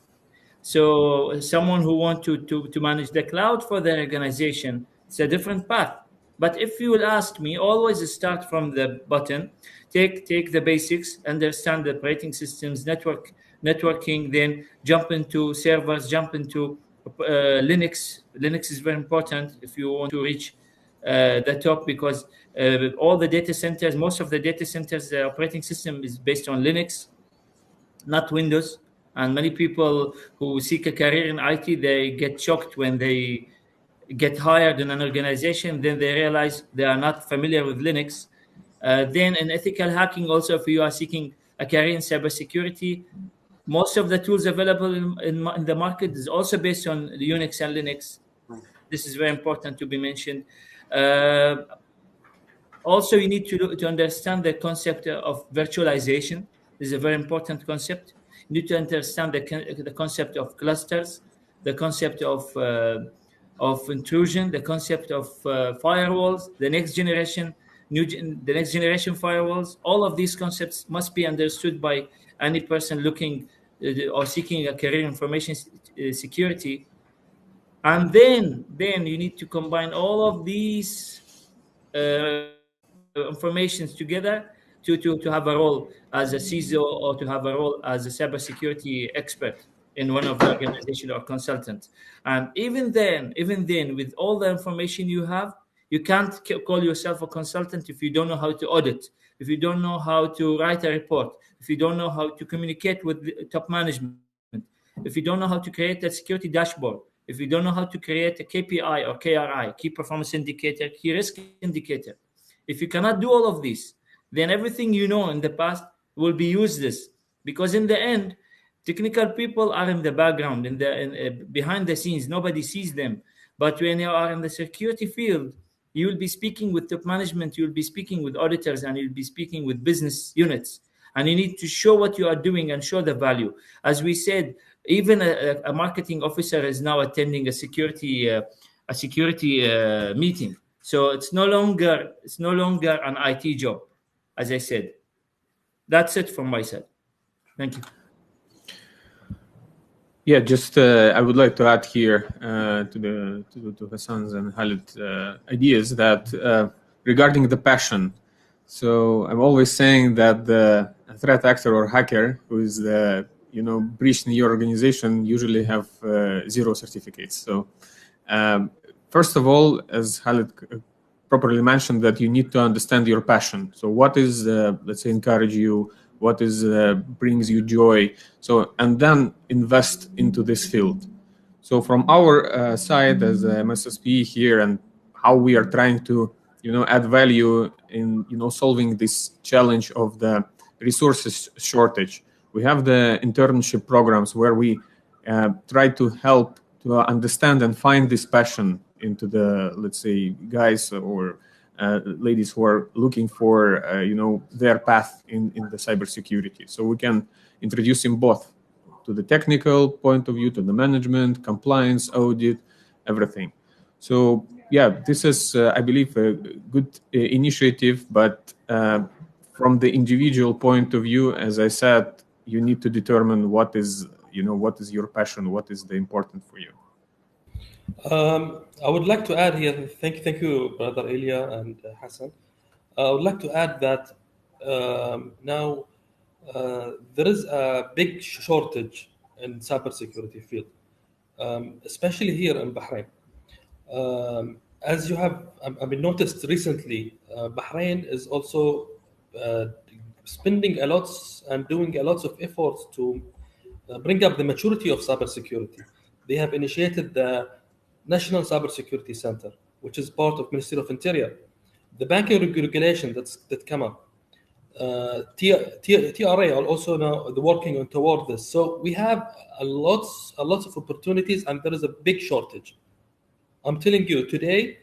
So someone who want to manage the cloud for their organization, it's a different path. But if you will ask me, always start from the bottom, take the basics, understand the operating systems, networking, then jump into servers, jump into Linux. Linux is very important if you want to reach the top, because all the data centers, most of the data centers, the operating system is based on Linux, not Windows. And many people who seek a career in IT, they get shocked when they get hired in an organization, then they realize they are not familiar with Linux. Then in ethical hacking, also, if you are seeking a career in cybersecurity, most of the tools available in the market is also based on Unix and Linux. This is very important to be mentioned. Also, you need to understand the concept of virtualization. This is a very important concept. You need to understand the concept of clusters, the concept of intrusion, the concept of firewalls, the next generation firewalls. All of these concepts must be understood by any person looking or seeking a career in information security. And then you need to combine all of these informations together to have a role as a CISO, or to have a role as a cybersecurity expert in one of the organization or consultant. And even then, with all the information you have, you can't call yourself a consultant if you don't know how to audit, if you don't know how to write a report, if you don't know how to communicate with the top management, if you don't know how to create a security dashboard, if you don't know how to create a KPI or KRI, key performance indicator, key risk indicator. If you cannot do all of this, then everything you know in the past will be useless, because in the end, technical people are in the background, behind the scenes. Nobody sees them. But when you are in the security field, you will be speaking with top management, you will be speaking with auditors, and you'll be speaking with business units. And you need to show what you are doing and show the value. As we said, even a marketing officer is now attending a security meeting. So it's no longer an IT job, as I said. That's it from my side. Thank you. Yeah, just I would like to add here to Hassan's and Khalid's ideas that regarding the passion. So I'm always saying that the threat actor or hacker who is breaching your organization usually have 0 certificates. So first of all, as Khalid properly mentioned, that you need to understand your passion. So what is let's say encourage you, what is brings you joy, so, and then invest into this field. So from our side as MSSP here, and how we are trying to add value in solving this challenge of the resources shortage, we have the internship programs where we try to help to understand and find this passion into the, let's say, guys or ladies who are looking for their path in the cybersecurity. So we can introduce them both to the technical point of view, to the management, compliance, audit, everything. So yeah, this is I believe a good initiative, but from the individual point of view, as I said, you need to determine what is your passion, what is the important for you. I would like to add here, thank you, Brother Ilya and Hassan. I would like to add that now there is a big shortage in cybersecurity field, especially here in Bahrain. As you have noticed recently, Bahrain is also spending a lot and doing a lot of efforts to bring up the maturity of cybersecurity. They have initiated the National Cybersecurity Center, which is part of Ministry of Interior. The banking regulation that come up, TRA are also now working toward this. So we have a lot of opportunities, and there is a big shortage. I'm telling you today,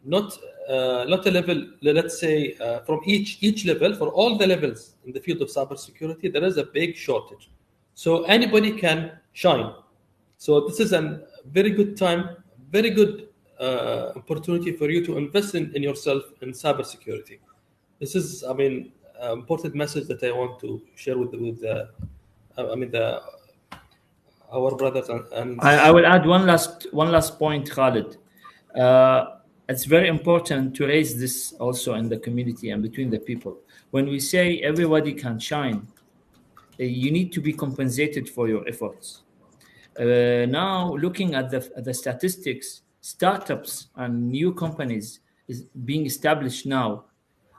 not a level. Let's say from each level, for all the levels in the field of cybersecurity, there is a big shortage. So anybody can shine. So this is very good time, very good opportunity for you to invest in yourself in cybersecurity. This is, I mean, an important message that I want to share with our brothers and I will add one last point, Khalid. It's very important to raise this also in the community and between the people. When we say everybody can shine, you need to be compensated for your efforts. Now, looking at the statistics, startups and new companies is being established now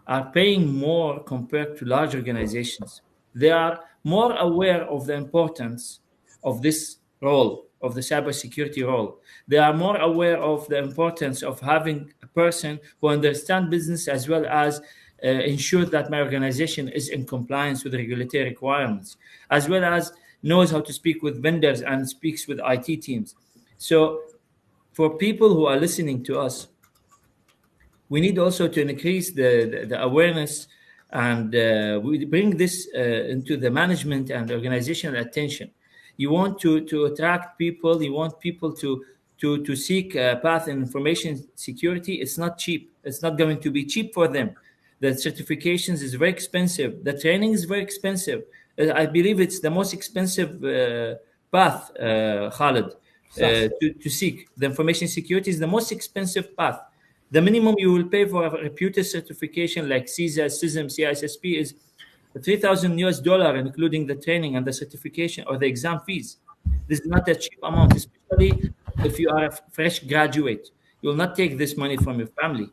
are paying more compared to large organizations. They are more aware of the importance of this role, of the cybersecurity role. They are more aware of the importance of having a person who understands business as well as ensure that my organization is in compliance with regulatory requirements, as well as knows how to speak with vendors and speaks with IT teams. So for people who are listening to us, we need also to increase the awareness and we bring this into the management and organizational attention. You want to attract people, you want people to seek a path in information security. It's not cheap. It's not going to be cheap for them. The certifications is very expensive. The training is very expensive. I believe it's the most expensive path, Khalid, to seek. The information security is the most expensive path. The minimum you will pay for a reputed certification like CISO, CISM, CISSP is $3,000 including the training and the certification or the exam fees. This is not a cheap amount, especially if you are a fresh graduate. You will not take this money from your family.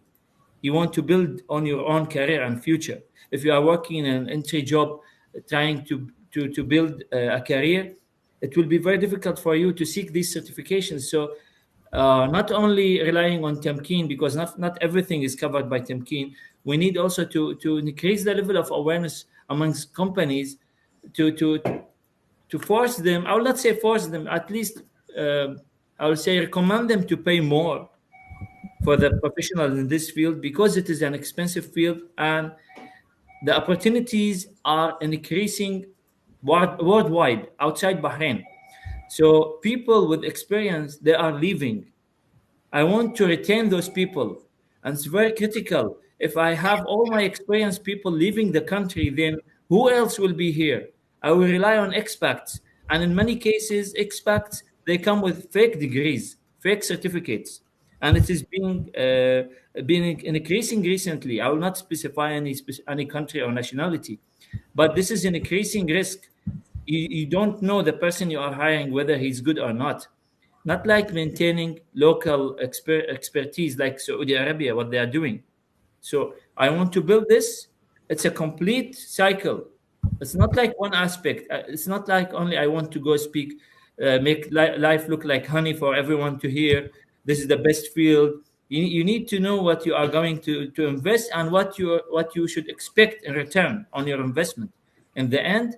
You want to build on your own career and future. If you are working in an entry job, trying to build a career, it will be very difficult for you to seek these certifications. So not only relying on Temkeen, because not everything is covered by Temkeen. We need also to increase the level of awareness amongst companies to force them. I will not say force them. At least I will say recommend them to pay more for the professionals in this field because it is an expensive field and the opportunities are increasing worldwide outside Bahrain. So people with experience, they are leaving. I want to retain those people. And it's very critical. If I have all my experienced people leaving the country, then who else will be here? I will rely on expats. And in many cases, expats, they come with fake degrees, fake certificates. And it is being increasing recently. I will not specify any country or nationality, but this is an increasing risk. You don't know the person you are hiring, whether he's good or not. Not like maintaining local expertise like Saudi Arabia, what they are doing. So I want to build this. It's a complete cycle. It's not like one aspect. It's not like only I want to go speak, make life look like honey for everyone to hear. This is the best field. You need to know what you are going to invest and what you should expect in return on your investment. In the end,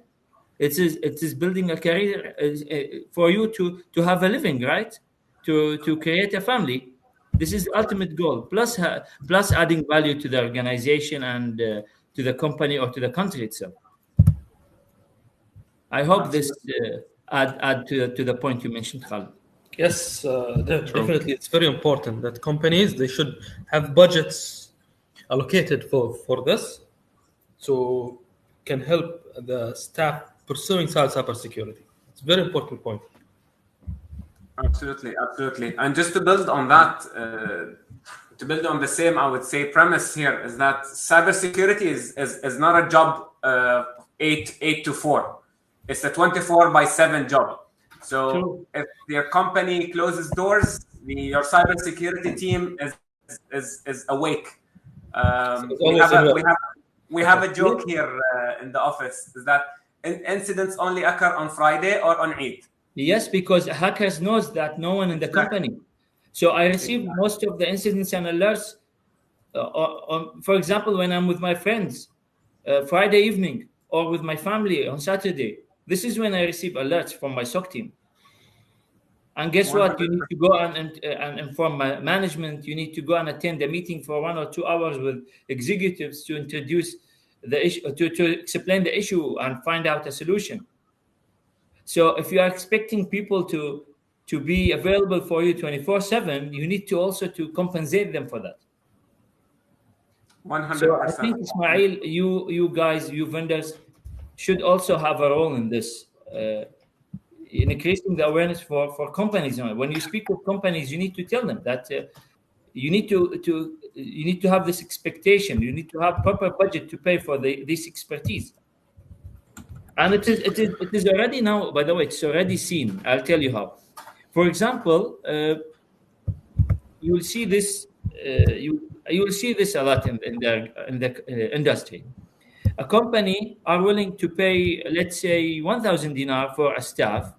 it is building a career for you to have a living, right? To create a family. This is the ultimate goal. Plus adding value to the organization and to the company or to the country itself. I hope this add to the point you mentioned, Khalid. yes, definitely, it's very important that companies they should have budgets allocated for this, so can help the staff pursuing cybersecurity. It's a very important point. Absolutely, absolutely. And just to build on that, to build on the same, I would say, premise here is that cybersecurity is not a job 8 to 4. It's a 24/7 job. So True. if your company closes doors, your cybersecurity team is awake. We have a joke here in the office is that incidents only occur on Friday or on Eid. Yes, because hackers knows that no one in the company. So I receive most of the incidents and alerts. For example, when I'm with my friends, Friday evening, or with my family on Saturday, this is when I receive alerts from my SOC team. And guess what? You need to go and inform management. You need to go and attend a meeting for 1 or 2 hours with executives to introduce the issue, to explain the issue and find out a solution. So if you are expecting people to be available for you 24/7, you need to also to compensate them for that. 100%. So I think, Ismail, you guys, you vendors, should also have a role in this, in increasing the awareness for companies. When you speak with companies, you need to tell them that you need to have this expectation. You need to have proper budget to pay for this expertise. And it is already now, by the way, it's already seen. I'll tell you how. For example, you will see this. You will see this a lot in the industry. A company are willing to pay, let's say, 1,000 dinar for a staff,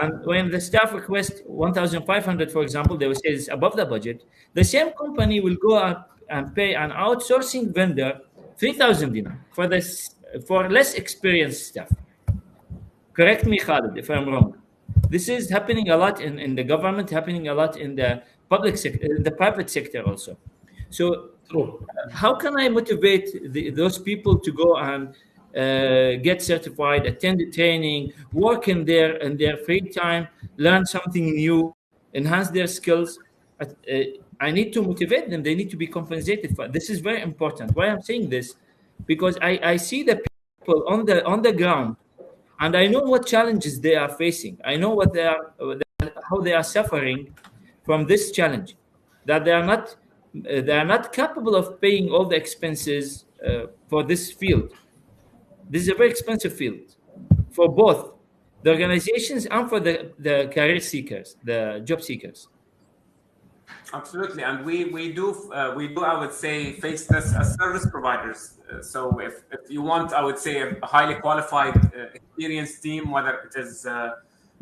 and when the staff request 1,500, for example, they will say it's above the budget. The same company will go up and pay an outsourcing vendor 3,000 dinar for less experienced staff. Correct me, Khalid, if I'm wrong. This is happening a lot in the government, happening a lot in the public sector, in the private sector also. So how can I motivate those people to go and get certified, attend the training, work in their free time, learn something new, enhance their skills? I need to motivate them. They need to be compensated for. This is very important. Why I'm saying this? Because I see the people on the ground, and I know what challenges they are facing. I know how they are suffering from this challenge, that they are not capable of paying all the expenses for this field. This is a very expensive field for both the organizations and for the career seekers, the job seekers. Absolutely, and we do I would say face this as service providers. So if you want, I would say, a highly qualified, experienced team, whether it is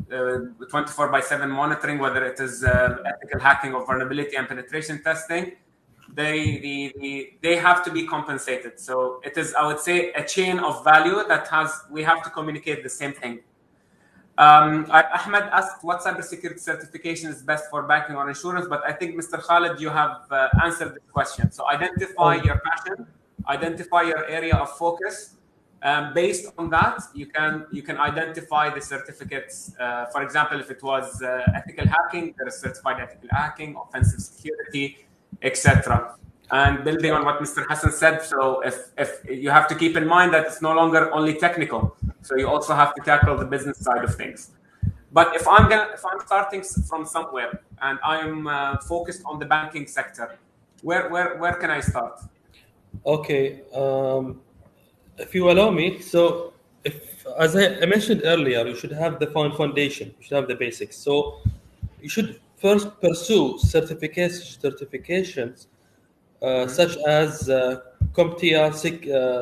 24/7 monitoring, whether it is ethical hacking or vulnerability and penetration testing, they have to be compensated. So it is, I would say, a chain of value that we have to communicate the same thing. Ahmed asked what cybersecurity certification is best for banking or insurance, but I think, Mr. Khalid, you have answered this question. So identify your passion, identify your area of focus. Based on that, you can identify the certificates. For example, if it was ethical hacking, there is certified ethical hacking, offensive security, etc. And building on what Mr. Hassan said, so if you have to keep in mind that it's no longer only technical, so you also have to tackle the business side of things. But if I'm starting from somewhere and I'm focused on the banking sector, where can I start? Okay, if you allow me, so as I mentioned earlier, you should have the foundation, you should have the basics. So you should first pursue certifications such as CompTIA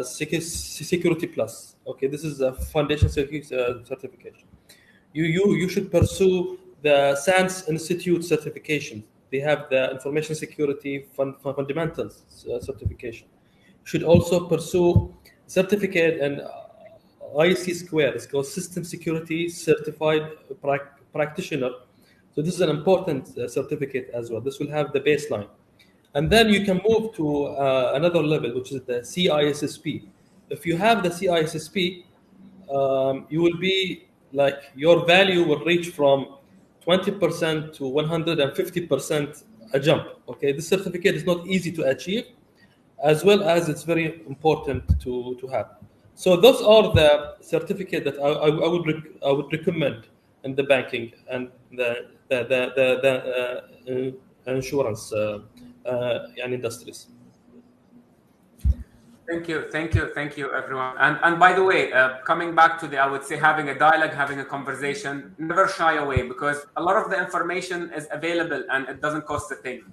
Security Plus. Okay, this is a foundation certification. You should pursue the SANS Institute certification. They have the Information Security Fundamentals certification. You should also pursue certificate and IC Square. It's called System Security Certified Practitioner. So this is an important certificate as well. This will have the baseline. And then you can move to another level, which is the CISSP. If you have the CISSP, you will be like, your value will reach from 20% to 150% a jump. Okay, this certificate is not easy to achieve, as well as it's very important to have. So those are the certificates that I would recommend in the banking and the insurance and industries. Thank you, everyone. And by the way, coming back to I would say, having a dialogue, having a conversation, never shy away, because a lot of the information is available and it doesn't cost a thing.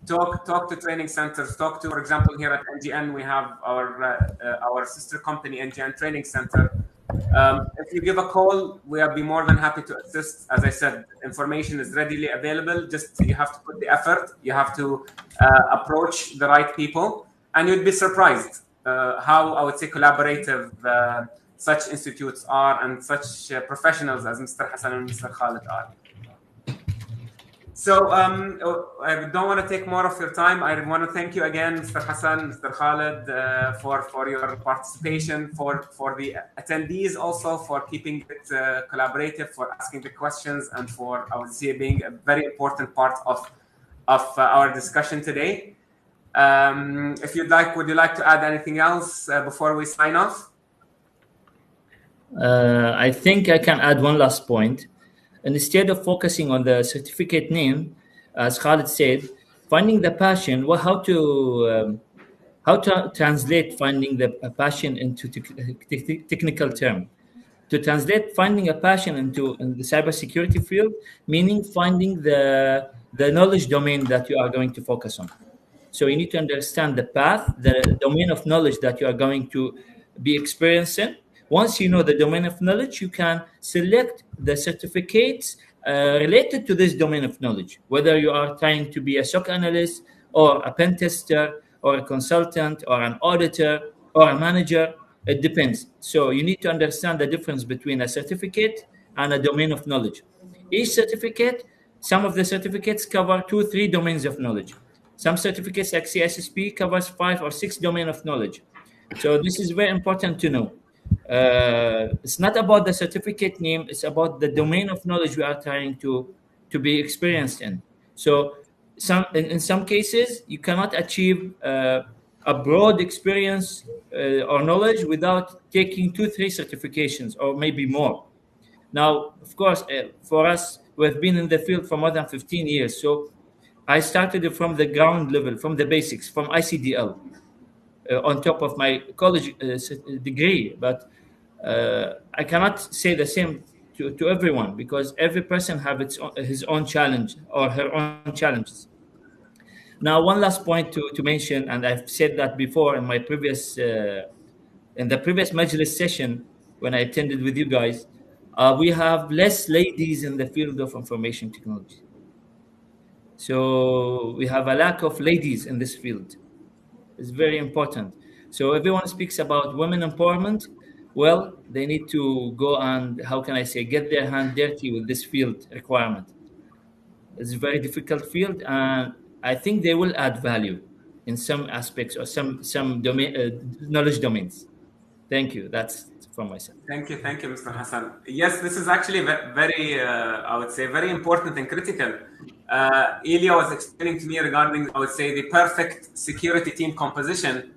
Talk to training centers. Talk to, for example, here at NGN, we have our sister company, NGN Training Center. If you give a call, we'll be more than happy to assist. As I said, information is readily available. Just you have to put the effort. You have to approach the right people, and you'd be surprised how, I would say, collaborative such institutes are and such professionals as Mr. Hassan and Mr. Khalid are. So I don't want to take more of your time. I want to thank you again, Mr. Hassan, Mr. Khalid, for your participation, for the attendees also for keeping it collaborative, for asking the questions, and for, I would say, being a very important part of our discussion today. If you'd like, would you like to add anything else before we sign off? I think I can add one last point. Instead of focusing on the certificate name, as Khalid said, finding the passion, how to translate finding the passion into technical term. To translate finding a passion into in the cybersecurity field, meaning finding the knowledge domain that you are going to focus on. So you need to understand the path, the domain of knowledge that you are going to be experiencing. Once you know the domain of knowledge, you can select the certificates related to this domain of knowledge, whether you are trying to be a SOC analyst or a pen tester or a consultant or an auditor or a manager. It depends. So you need to understand the difference between a certificate and a domain of knowledge. Each certificate, some of the certificates cover 2-3 domains of knowledge. Some certificates like CISP covers 5 or 6 domain of knowledge. So this is very important to know. It's not about the certificate name, it's about the domain of knowledge we are trying to be experienced in. So in some cases, you cannot achieve a broad experience or knowledge without taking 2-3 certifications or maybe more. Now, of course, for us, we've been in the field for more than 15 years. So I started from the ground level, from the basics, from ICDL, on top of my college degree. But I cannot say the same to everyone, because every person has his own challenge or her own challenges. Now, one last point to mention, and I've said that before in my previous in the previous Majlis session when I attended with you guys, we have less ladies in the field of information technology. So we have a lack of ladies in this field. It's very important. So everyone speaks about women empowerment. Well, they need to go and, how can I say, get their hand dirty with this field requirement. It's a very difficult field, and I think they will add value in some aspects or some domain knowledge domains. Thank you. That's from myself. Thank you, Mr. Hassan. Yes, this is actually very, I would say, very important and critical. Ilya was explaining to me regarding, I would say, the perfect security team composition.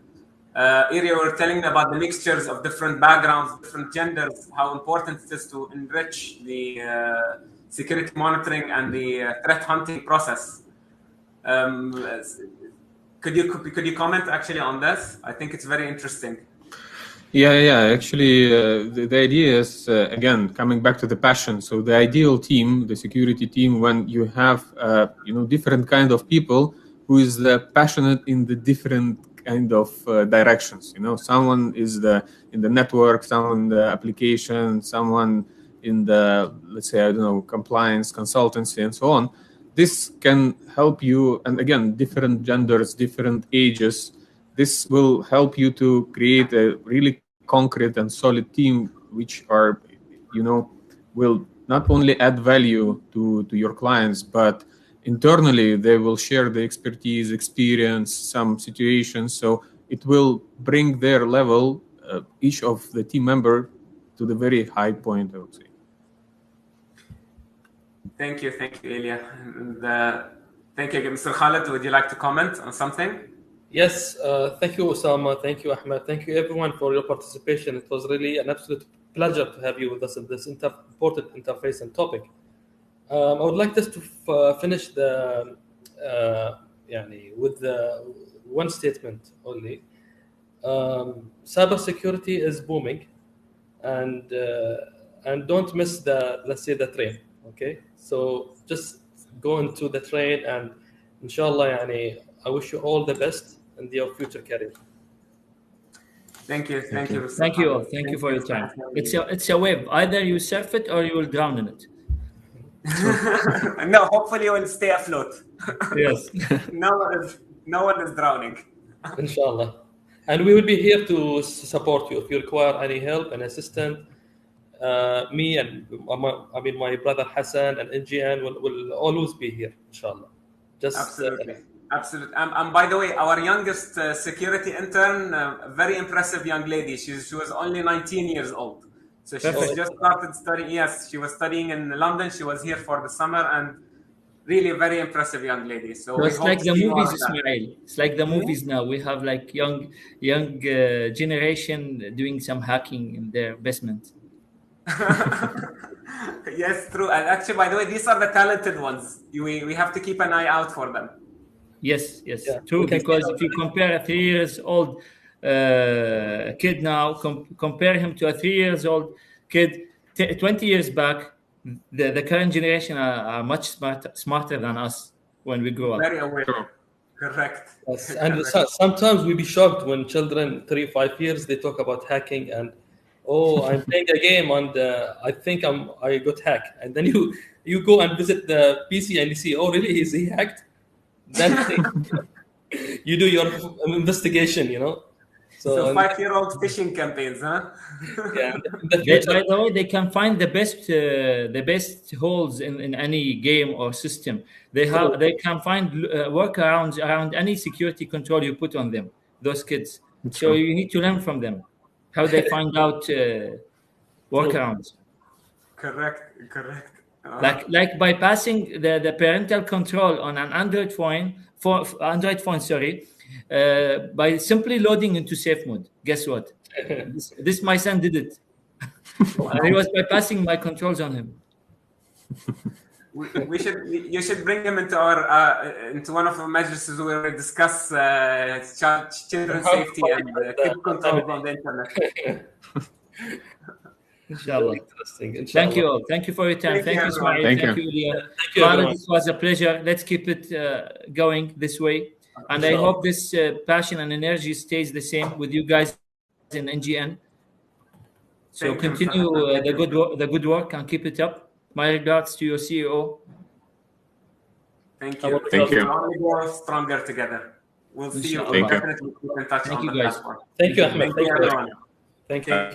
Ilya were telling me about the mixtures of different backgrounds, different genders, how important it is to enrich the security monitoring and the threat hunting process. Could you comment actually on this? I think it's very interesting. Yeah. Actually, the idea is, again, coming back to the passion. So the ideal team, the security team, when you have, different kind of people who is passionate in the different kind of directions. Someone is in the network, someone in the application, someone in the, let's say, compliance, consultancy, and so on. This can help you, and again, different genders, different ages. This will help you to create a really concrete and solid team, which are, will not only add value to your clients, but internally they will share the expertise, experience, some situations. So it will bring their level, each of the team member, to the very high point, I would say. Thank you, Ilya. And, thank you, Mr. Khalid. Would you like to comment on something? Yes, thank you, Osama. Thank you, Ahmed. Thank you, everyone, for your participation. It was really an absolute pleasure to have you with us in this important interface and topic. I would like us to finish with one statement only. Cybersecurity is booming, and don't miss the train. Okay, so just go into the train, and inshallah, I wish you all the best in your future career. Thank you. Thank you for your time. It's a wave. Either you surf it or you will drown in it. No, hopefully you will stay afloat. Yes. No one is drowning. Inshallah. And we will be here to support you if you require any help and assistance. me and my brother Hassan and NGN will always be here, inshallah. Absolutely. And by the way, our youngest security intern, very impressive young lady. She was only 19 years old. So she just started studying. Yes, she was studying in London. She was here for the summer, and really a very impressive young lady. So it's like the movies, Ismail. It's like the movies now. We have like young generation doing some hacking in their basement. Yes, true. And actually, by the way, these are the talented ones. We have to keep an eye out for them. Yes, true. Because if you compare a 3 years old kid now, compare him to a 3 years old kid 20 years back, the current generation are much smarter than us when we grow up. Very aware. Correct. Yes. And sometimes we be shocked when children 3-5 years they talk about hacking and I'm playing a game and I think I got hacked, and then you go and visit the PC and you see, oh really, is he hacked? Then you do your investigation, So 5-year-old phishing campaigns, huh? Yeah. By the way, they can find the best holes in any game or system. They can find workarounds around any security control you put on them. Those kids. So you need to learn from them how they find out workarounds. Correct. Like bypassing the parental control on an Android phone, by simply loading into safe mode. Guess what? This my son did it. He was bypassing my controls on him. You should bring him into into one of our majlises where we discuss children's safety and kid control on the internet. Inshallah. Thank you all. Thank you for your time. Thank you, Ismail. Thank you, Ilya. This was a pleasure. Let's keep it going this way. And I hope this passion and energy stays the same with you guys in NGN. So continue the good work and keep it up. My regards to your CEO. Thank you. Thank you. Only go stronger together. We'll see you. Thank you. Definitely keep in touch. Thank you guys. Thank you, Ahmed. Thank you, everyone. Thank you.